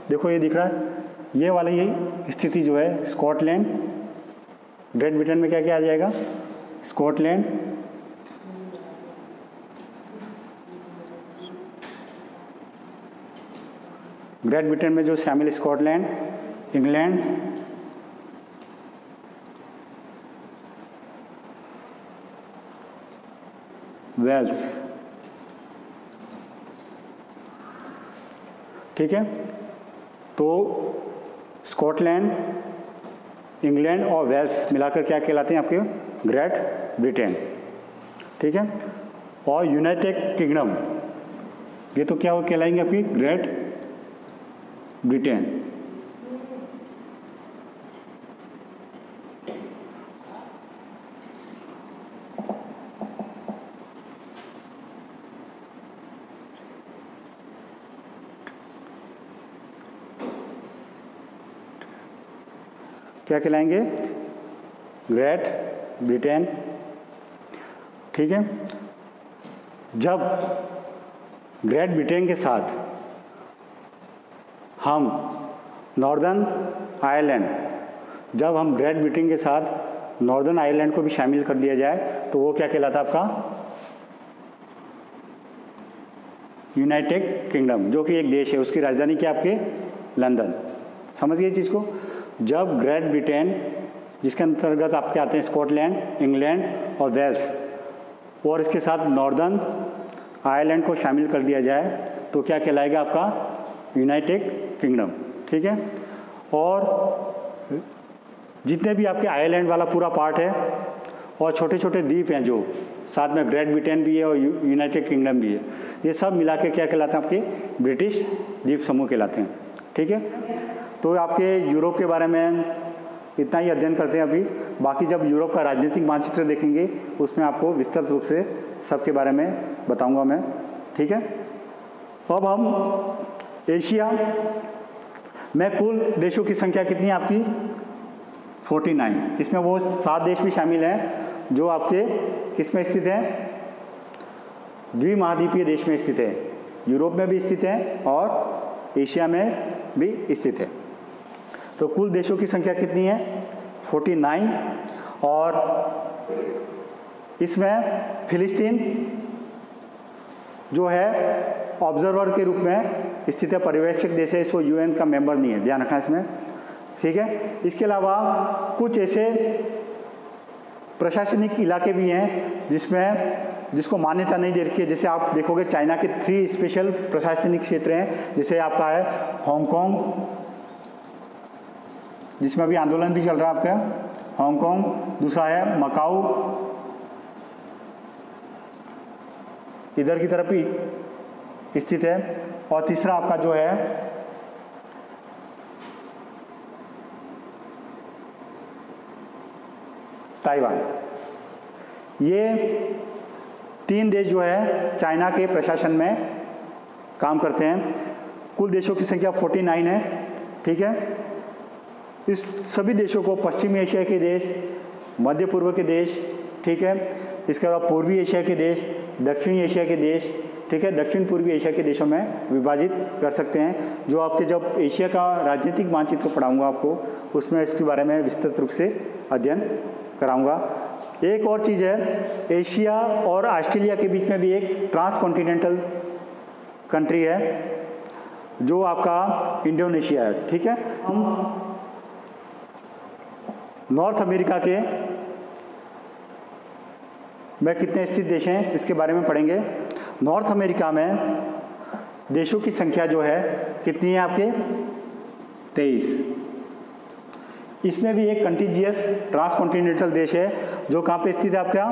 देखो ये दिख रहा है, ये वाली स्थिति जो है स्कॉटलैंड, ग्रेट ब्रिटेन में क्या क्या आ जाएगा? स्कॉटलैंड, ग्रेट ब्रिटेन में जो शामिल स्कॉटलैंड, इंग्लैंड, वेल्स। ठीक है, तो स्कॉटलैंड, इंग्लैंड और वेल्स मिलाकर क्या कहलाते हैं आपके? Great Britain. ठीक है, और यूनाइटेड किंगडम, ये तो क्या कहलाएंगे आपकी? Great Britain. क्या कहलाएंगे? Great Britain. ठीक है, जब ग्रेट ब्रिटेन के साथ हम नॉर्दर्न आयरलैंड, जब हम ग्रेट ब्रिटेन के साथ नॉर्दर्न आयरलैंड को भी शामिल कर दिया जाए तो वो क्या कहलाता है आपका? यूनाइटेड किंगडम, जो कि एक देश है, उसकी राजधानी क्या आपके? लंदन। समझ गए चीज़ को? जब ग्रेट ब्रिटेन, जिसके अंतर्गत आपके आते हैं स्कॉटलैंड, इंग्लैंड और वेल्स, और इसके साथ नॉर्दर्न आयरलैंड को शामिल कर दिया जाए तो क्या कहलाएगा आपका? United kingdom. ठीक है, और जितने भी आपके आयरलैंड वाला पूरा पार्ट है और छोटे छोटे द्वीप हैं जो साथ में ग्रेट ब्रिटेन भी है और यूनाइटेड किंगडम भी है, ये सब मिला के क्या कहलाते हैं? आपके ब्रिटिश द्वीप समूह कहलाते हैं। ठीक है, तो आपके यूरोप के बारे में इतना ही अध्ययन करते हैं अभी। बाकी जब यूरोप का राजनीतिक मानचित्र देखेंगे उसमें आपको विस्तृत रूप से सबके बारे में बताऊंगा मैं। ठीक है, अब हम एशिया में कुल देशों की संख्या कितनी है आपकी? 49। इसमें वो 7 देश भी शामिल हैं जो आपके किस में स्थित हैं? द्विमहाद्वीपीय देश में स्थित है, यूरोप में भी स्थित हैं और एशिया में भी स्थित है। तो कुल देशों की संख्या कितनी है? 49। और इसमें फिलिस्तीन जो है ऑब्जर्वर के रूप में स्थित है, पर्यवेक्षक देश है, इसको यूएन का मेंबर नहीं है, ध्यान रखना इसमें। ठीक है, इसके अलावा कुछ ऐसे प्रशासनिक इलाके भी हैं जिसको मान्यता नहीं दे रखी है। जैसे आप देखोगे चाइना के 3 स्पेशल प्रशासनिक क्षेत्र हैं, जैसे आपका है हांगकांग, जिसमें अभी आंदोलन भी चल रहा है आपका हांगकांग, दूसरा है मकाऊ, इधर की तरफ ही स्थित है, और तीसरा आपका जो है ताइवान। ये 3 देश जो है चाइना के प्रशासन में काम करते हैं। कुल देशों की संख्या 49 है। ठीक है, इस सभी देशों को पश्चिमी एशिया के देश, मध्य पूर्व के देश, ठीक है, इसके अलावा पूर्वी एशिया के देश, दक्षिणी एशिया के देश, ठीक है, दक्षिण पूर्वी एशिया के देशों में विभाजित कर सकते हैं। जो आपके जब एशिया का राजनीतिक मानचित्र पढ़ाऊंगा आपको, उसमें इसके बारे में विस्तृत रूप से अध्ययन कराऊंगा। एक और चीज़ है, एशिया और ऑस्ट्रेलिया के बीच में भी एक ट्रांसकॉन्टिनेंटल कंट्री है जो आपका इंडोनेशिया है। ठीक है, हम नॉर्थ अमेरिका के में कितने स्थित देश हैं इसके बारे में पढ़ेंगे। नॉर्थ अमेरिका में देशों की संख्या जो है कितनी है आपके? 23। इसमें भी एक कंटिजियस ट्रांसकॉन्टिनेंटल देश है जो कहाँ पे स्थित है आपका?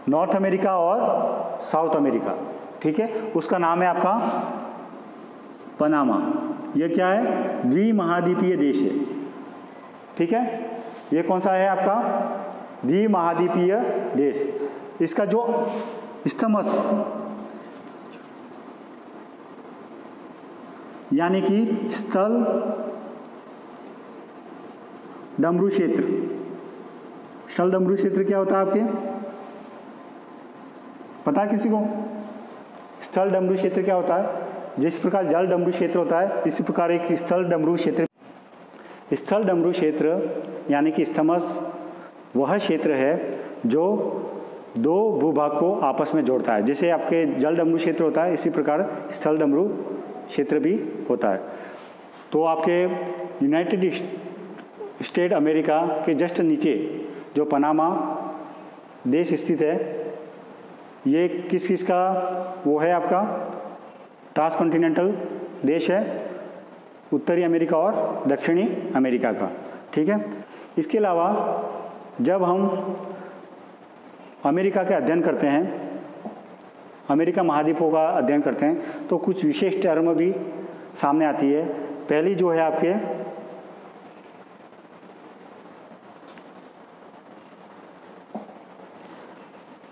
नॉर्थ अमेरिका और साउथ अमेरिका। ठीक है, उसका नाम है आपका पनामा। ये क्या है? द्विमहाद्वीपीय देश है। ठीक है, ये कौन सा है आपका? द्विमहाद्वीपीय देश। इसका जो स्थमस यानी कि स्थल डमरू क्षेत्र, स्थल डमरू क्षेत्र क्या होता है आपके? पता है किसी को? स्थल डमरू क्षेत्र क्या होता है? जिस प्रकार जल डमरू क्षेत्र होता है, इसी प्रकार एक स्थल डमरू क्षेत्र। स्थल डमरू क्षेत्र यानी कि स्थमस वह क्षेत्र है जो दो भूभाग को आपस में जोड़ता है। जैसे आपके जल डमरू क्षेत्र होता है, इसी प्रकार स्थल डमरू क्षेत्र भी होता है। तो आपके यूनाइटेड स्टेट अमेरिका के जस्ट नीचे जो पनामा देश स्थित है, ये किस किस का वो है, आपका ट्रांसकॉन्टिनेंटल देश है, उत्तरी अमेरिका और दक्षिणी अमेरिका का। ठीक है। इसके अलावा जब हम अमेरिका का अध्ययन करते हैं, अमेरिका महाद्वीपों का अध्ययन करते हैं, तो कुछ विशेष टर्म भी सामने आती है। पहली जो है आपके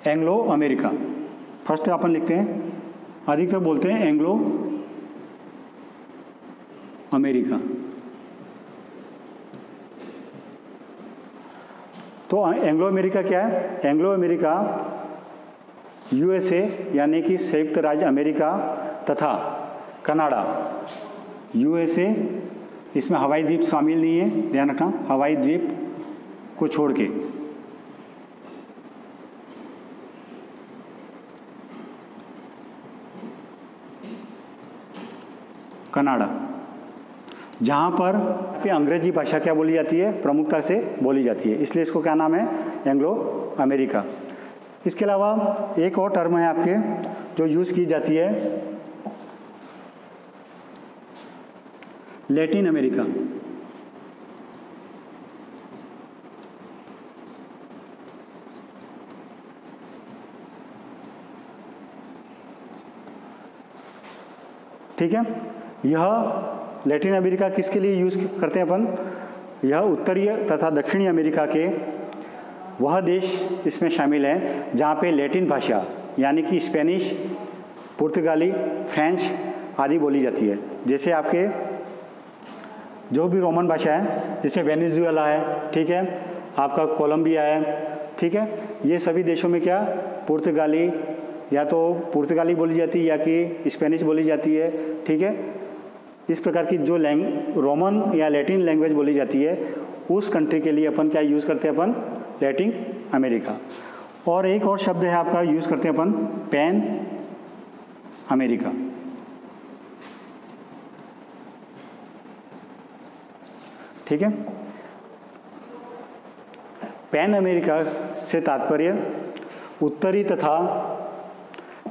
एंग्लो अमेरिका, फर्स्ट अपन लिखते हैं, अधिकतर बोलते हैं एंग्लो अमेरिका। तो एंग्लो अमेरिका क्या है? एंग्लो अमेरिका यूएसए यानी कि संयुक्त राज्य अमेरिका तथा कनाडा, यूएसए इसमें हवाई द्वीप शामिल नहीं है, ध्यान रखना, हवाई द्वीप को छोड़ के, कनाडा, जहाँ पर अंग्रेजी भाषा क्या बोली जाती है, प्रमुखता से बोली जाती है, इसलिए इसको क्या नाम है, एंग्लो अमेरिका। इसके अलावा एक और टर्म है आपके जो यूज़ की जाती है, लैटिन अमेरिका। ठीक है। यह लैटिन अमेरिका किसके लिए यूज़ करते हैं अपन? यह उत्तरी तथा दक्षिणी अमेरिका के वह देश इसमें शामिल हैं जहाँ पे लैटिन भाषा यानी कि स्पेनिश, पुर्तगाली, फ्रेंच आदि बोली जाती है। जैसे आपके जो भी रोमन भाषा है, जैसे वेनेजुएला है, ठीक है, आपका कोलंबिया है, ठीक है, ये सभी देशों में क्या पुर्तगाली या तो पुर्तगाली बोली जाती है या कि स्पेनिश बोली जाती है। ठीक है। इस प्रकार की जो रोमन या लैटिन लैंग्वेज बोली जाती है, उस कंट्री के लिए अपन क्या यूज़ करते हैं? अपन लैटिन अमेरिका। और एक और शब्द है आपका यूज़ करते हैं अपन, पैन अमेरिका। ठीक है। पैन अमेरिका से तात्पर्य उत्तरी तथा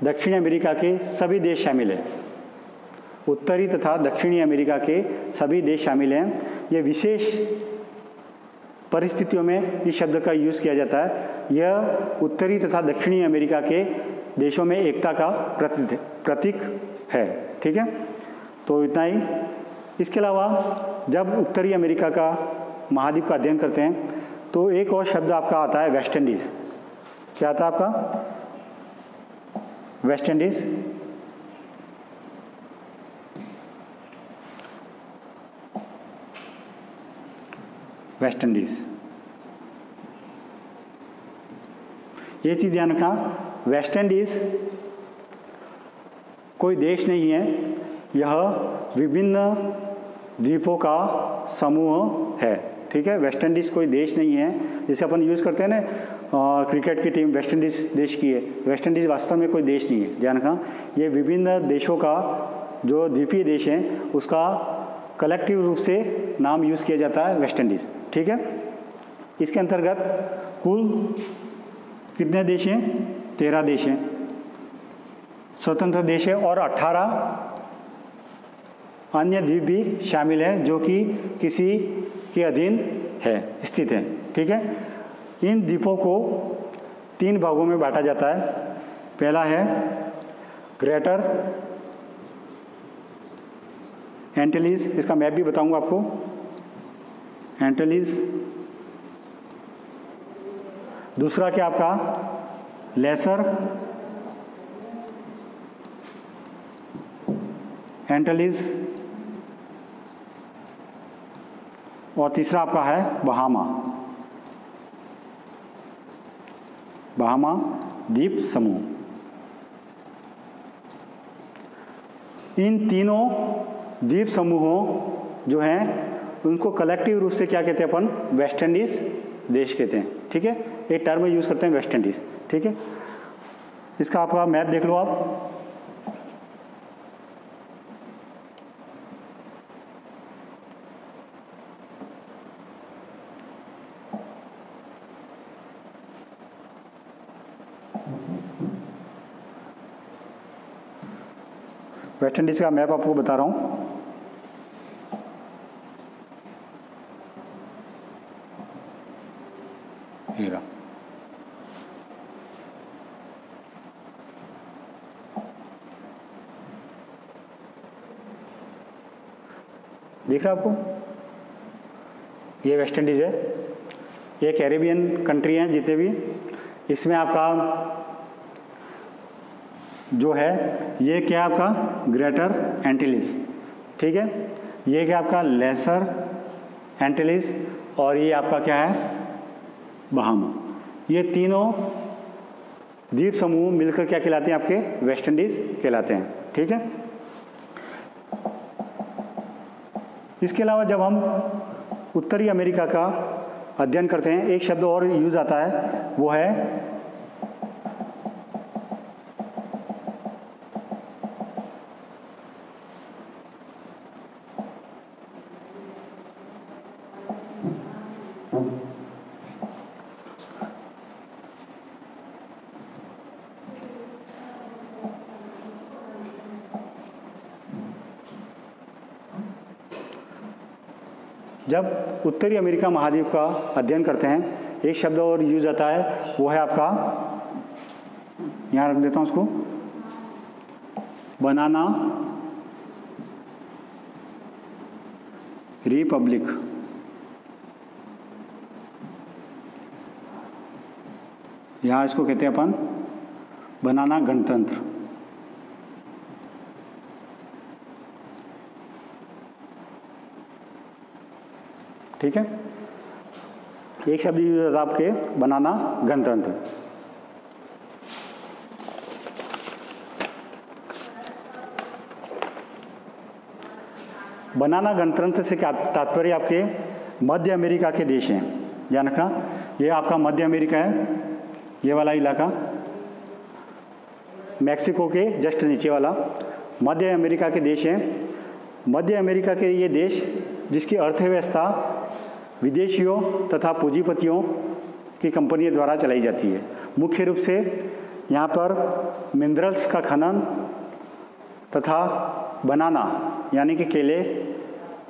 दक्षिणी अमेरिका के सभी देश शामिल हैं। उत्तरी तथा दक्षिणी अमेरिका के सभी देश शामिल हैं। ये विशेष परिस्थितियों में इस शब्द का यूज़ किया जाता है। यह उत्तरी तथा दक्षिणी अमेरिका के देशों में एकता का प्रतीक है। ठीक है। तो इतना ही। इसके अलावा जब उत्तरी अमेरिका का महाद्वीप का अध्ययन करते हैं तो एक और शब्द आपका आता है वेस्ट इंडीज़। क्या आता है आपका? West Indies. वेस्ट इंडीज़, ये चीज़ ध्यान रखना, वेस्ट इंडीज़ कोई देश नहीं है, यह विभिन्न द्वीपों का समूह है। ठीक है। वेस्ट इंडीज़ कोई देश नहीं है, जैसे अपन यूज़ करते हैं ना क्रिकेट की टीम वेस्ट इंडीज़ देश की है, वेस्ट इंडीज़ वास्तव में कोई देश नहीं है, ध्यान रखना। ये विभिन्न देशों का जो द्वीपीय देश हैं उसका कलेक्टिव रूप से नाम यूज़ किया जाता है वेस्ट इंडीज़। ठीक है। इसके अंतर्गत कुल कितने देश हैं? 13 देश हैं, स्वतंत्र देश है, और 18 अन्य द्वीप भी शामिल हैं जो कि किसी के अधीन है, स्थित हैं। ठीक है। इन द्वीपों को 3 भागों में बांटा जाता है। पहला है ग्रेटर एंटिलीज, इसका मैप भी बताऊंगा आपको, एंटिलीज। दूसरा क्या आपका लेसर एंटिलीज, और तीसरा आपका है बहामा, बहामा द्वीप समूह। इन तीनों द्वीप समूहों जो हैं उनको कलेक्टिव रूप से क्या कहते हैं अपन? वेस्ट इंडीज़ देश कहते हैं। ठीक है, एक टर्म यूज़ करते हैं वेस्ट इंडीज़, ठीक है। इसका आपका मैप देख लो आप, वेस्ट इंडीज़ का मैप आपको बता रहा हूँ। ये रहा, दिख रहा है आपको? ये वेस्ट इंडीज़ है, ये कैरेबियन कंट्री हैं जितने भी, इसमें आपका जो है ये क्या आपका ग्रेटर एंटीलीज, ठीक है, ये क्या आपका लेसर एंटीलीज, और ये आपका क्या है बहामा। ये तीनों द्वीप समूह मिलकर क्या कहलाते हैं? आपके वेस्ट इंडीज़ कहलाते हैं, ठीक है। इसके अलावा जब हम उत्तरी अमेरिका का अध्ययन करते हैं, एक शब्द और यूज आता है, वो है जब उत्तरी अमेरिका महाद्वीप का अध्ययन करते हैं, एक शब्द और यूज आता है, वो है आपका, यहाँ रख देता हूँ उसको, बनाना रिपब्लिक। यहाँ इसको कहते हैं अपन बनाना गणतंत्र, ठीक है। एक शब्द यूज होता है आपके बनाना गणतंत्र। बनाना गणतंत्र से क्या तात्पर्य? आपके मध्य अमेरिका के देश हैं, ध्यान रखना, ये आपका मध्य अमेरिका है, ये वाला इलाका मैक्सिको के जस्ट नीचे वाला मध्य अमेरिका के देश हैं। मध्य अमेरिका के ये देश जिसकी अर्थव्यवस्था विदेशियों तथा पूंजीपतियों की कंपनियों द्वारा चलाई जाती है। मुख्य रूप से यहाँ पर मिनरल्स का खनन तथा बनाना यानी कि केले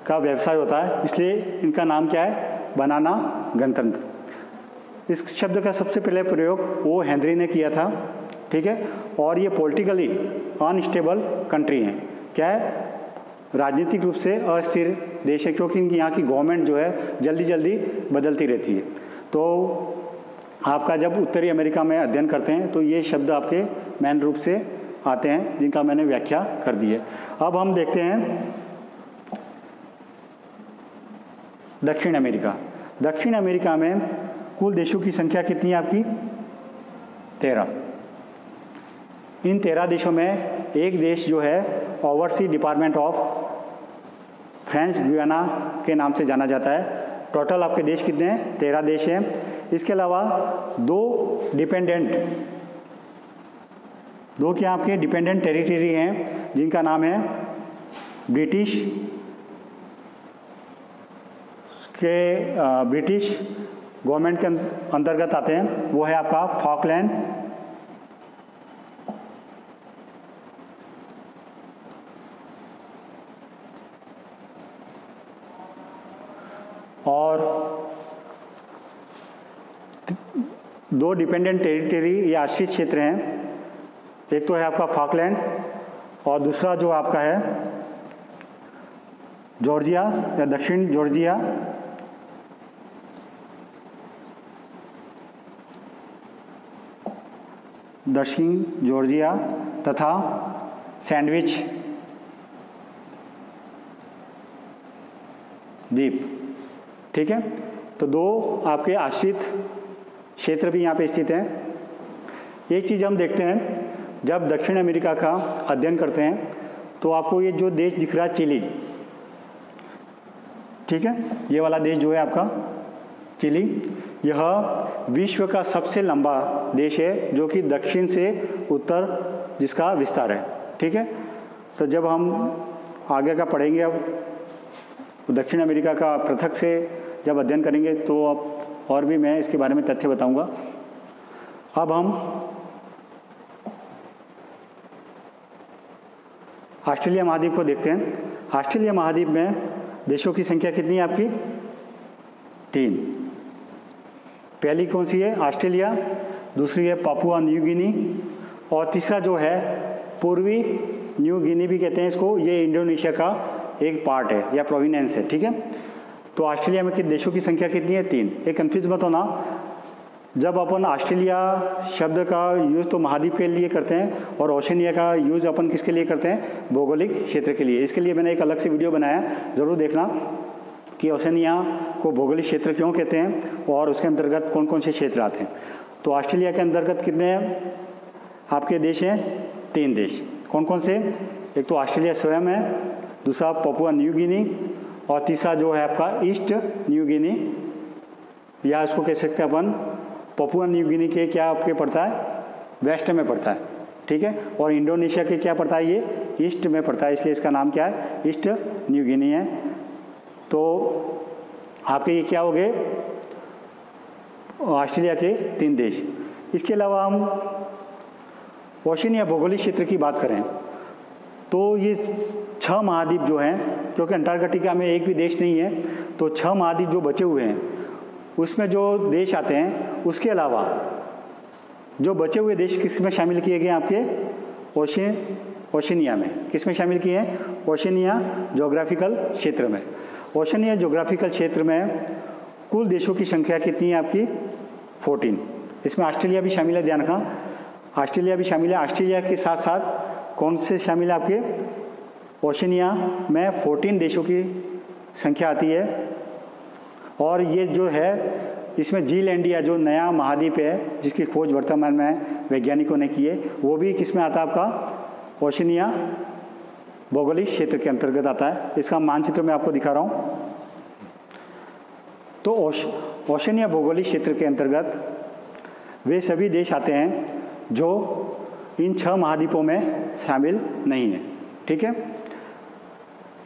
का व्यवसाय होता है, इसलिए इनका नाम क्या है? बनाना गणतंत्र। इस शब्द का सबसे पहले प्रयोग ओ हेनरी ने किया था, ठीक है। और ये पॉलिटिकली अनस्टेबल कंट्री हैं, क्या है? राजनीतिक रूप से अस्थिर देश है, क्योंकि इनकी यहाँ की गवर्नमेंट जो है जल्दी जल्दी बदलती रहती है। तो आपका जब उत्तरी अमेरिका में अध्ययन करते हैं तो ये शब्द आपके मेन रूप से आते हैं, जिनका मैंने व्याख्या कर दी है। अब हम देखते हैं दक्षिण अमेरिका। दक्षिण अमेरिका में कुल देशों की संख्या कितनी है आपकी? 13। इन 13 देशों में एक देश जो है oversee department of French Guiana के नाम से जाना जाता है। टोटल आपके देश कितने हैं? 13 देश हैं। इसके अलावा दो क्या आपके डिपेंडेंट टेरिटरी हैं, जिनका नाम है ब्रिटिश गवर्नमेंट के अंतर्गत आते हैं। वो है आपका फॉकलैंड, और दो डिपेंडेंट टेरिटरी या आश्रित क्षेत्र हैं। एक तो है आपका फॉकलैंड और दूसरा जो आपका है जॉर्जिया या दक्षिण जॉर्जिया। दक्षिण जॉर्जिया तथा सैंडविच द्वीप, ठीक है। तो दो आपके आश्रित क्षेत्र भी यहाँ पे स्थित हैं। एक चीज़ हम देखते हैं, जब दक्षिण अमेरिका का अध्ययन करते हैं तो आपको ये जो देश दिख रहा है चिली, ठीक है, ये वाला देश जो है आपका चिली, यह विश्व का सबसे लंबा देश है जो कि दक्षिण से उत्तर जिसका विस्तार है। ठीक है, तो जब हम आगे का पढ़ेंगे अब दक्षिण अमेरिका का पृथक से जब अध्ययन करेंगे तो अब और भी मैं इसके बारे में तथ्य बताऊंगा। अब हम ऑस्ट्रेलिया महाद्वीप को देखते हैं। ऑस्ट्रेलिया महाद्वीप में देशों की संख्या कितनी है आपकी? 3। पहली कौन सी है? ऑस्ट्रेलिया, दूसरी है पापुआ न्यू गिनी और तीसरा जो है पूर्वी न्यू गिनी भी कहते हैं इसको, ये इंडोनेशिया का एक पार्ट है या प्रोविनेंस है। ठीक है, तो ऑस्ट्रेलिया में कितने देशों की संख्या कितनी है? 3। एक कन्फ्यूज मत होना, जब अपन ऑस्ट्रेलिया शब्द का यूज़ तो महाद्वीप के लिए करते हैं और ओशनिया का यूज़ अपन किसके लिए करते हैं? भौगोलिक क्षेत्र के लिए। इसके लिए मैंने एक अलग से वीडियो बनाया, ज़रूर देखना कि ओशनिया को भौगोलिक क्षेत्र क्यों कहते हैं और उसके अंतर्गत कौन कौन से क्षेत्र आते हैं। तो ऑस्ट्रेलिया के अंतर्गत कितने आपके देश हैं? 3 देश। कौन कौन से? एक तो ऑस्ट्रेलिया स्वयं है, दूसरा पापुआ न्यू गिनी और तीसरा जो है आपका ईस्ट न्यू गिनी, या इसको कह सकते हैं अपन पापुआ न्यू गिनी के क्या आपके पड़ता है? वेस्ट में पड़ता है। ठीक है, और इंडोनेशिया के क्या पड़ता है? ये ईस्ट में पड़ता है, इसलिए इसका नाम क्या है? ईस्ट न्यू गिनी है। तो आपके ये क्या हो गए? ऑस्ट्रेलिया के 3 देश। इसके अलावा हम ओशनिया भौगोलिक क्षेत्र की बात करें तो ये 6 महाद्वीप जो हैं, क्योंकि अंटार्कटिका में एक भी देश नहीं है, तो 6 महाद्वीप जो बचे हुए हैं उसमें जो देश आते हैं, उसके अलावा जो बचे हुए देश किस में शामिल किए गए आपके? ओशनिया में। किस में शामिल किए हैं? ओशनिया ज्योग्राफिकल क्षेत्र में। ओशनिया ज्योग्राफिकल क्षेत्र में कुल देशों की संख्या कितनी है आपकी? 14। इसमें ऑस्ट्रेलिया भी शामिल है, ध्यान रखना ऑस्ट्रेलिया भी शामिल है। ऑस्ट्रेलिया के साथ साथ कौन से शामिल है आपके? ओशनिया में 14 देशों की संख्या आती है। और ये जो है इसमें जीलैंडिया जो नया महाद्वीप है जिसकी खोज वर्तमान में वैज्ञानिकों ने की है, वो भी किस में आता है आपका? ओशनिया भौगोलिक क्षेत्र के अंतर्गत आता है। इसका मानचित्र मैं आपको दिखा रहा हूँ। तो ओशनिया भौगोलिक क्षेत्र के अंतर्गत वे सभी देश आते हैं जो इन 6 महाद्वीपों में शामिल नहीं है। ठीक है,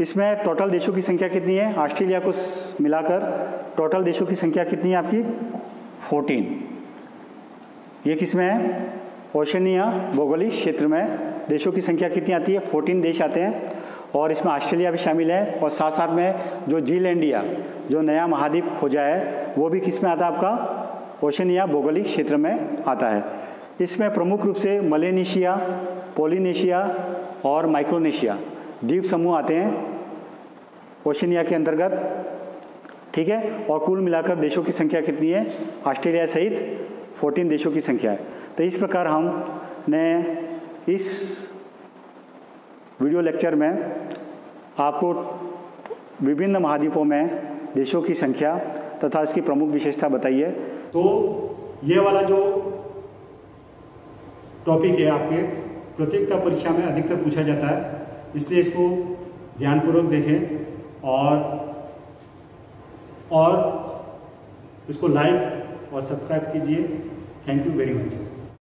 इसमें टोटल देशों की संख्या कितनी है? ऑस्ट्रेलिया को मिलाकर टोटल देशों की संख्या कितनी है आपकी? 14। ये किस में है? ओशनिया भौगोलिक क्षेत्र में देशों की संख्या कितनी आती है? 14 देश आते हैं और इसमें ऑस्ट्रेलिया भी शामिल है। और साथ साथ में जो जीलैंडिया जो नया महाद्वीप खोजा है वो भी किस में आता है आपका? ओशनिया भौगोलिक क्षेत्र में आता है। इसमें प्रमुख रूप से मलेशिया, पोलिनेशिया और माइक्रोनेशिया द्वीप समूह आते हैं ओशनिया के अंतर्गत। ठीक है, और कुल मिलाकर देशों की संख्या कितनी है? ऑस्ट्रेलिया सहित 14 देशों की संख्या है। तो इस प्रकार हमने इस वीडियो लेक्चर में आपको विभिन्न महाद्वीपों में देशों की संख्या तथा इसकी प्रमुख विशेषता बताई है। तो ये वाला जो टॉपिक है आपके प्रतियोगिता परीक्षा में अधिकतर पूछा जाता है, इसलिए इसको ध्यानपूर्वक देखें और इसको लाइक और सब्सक्राइब कीजिए। Thank you very much.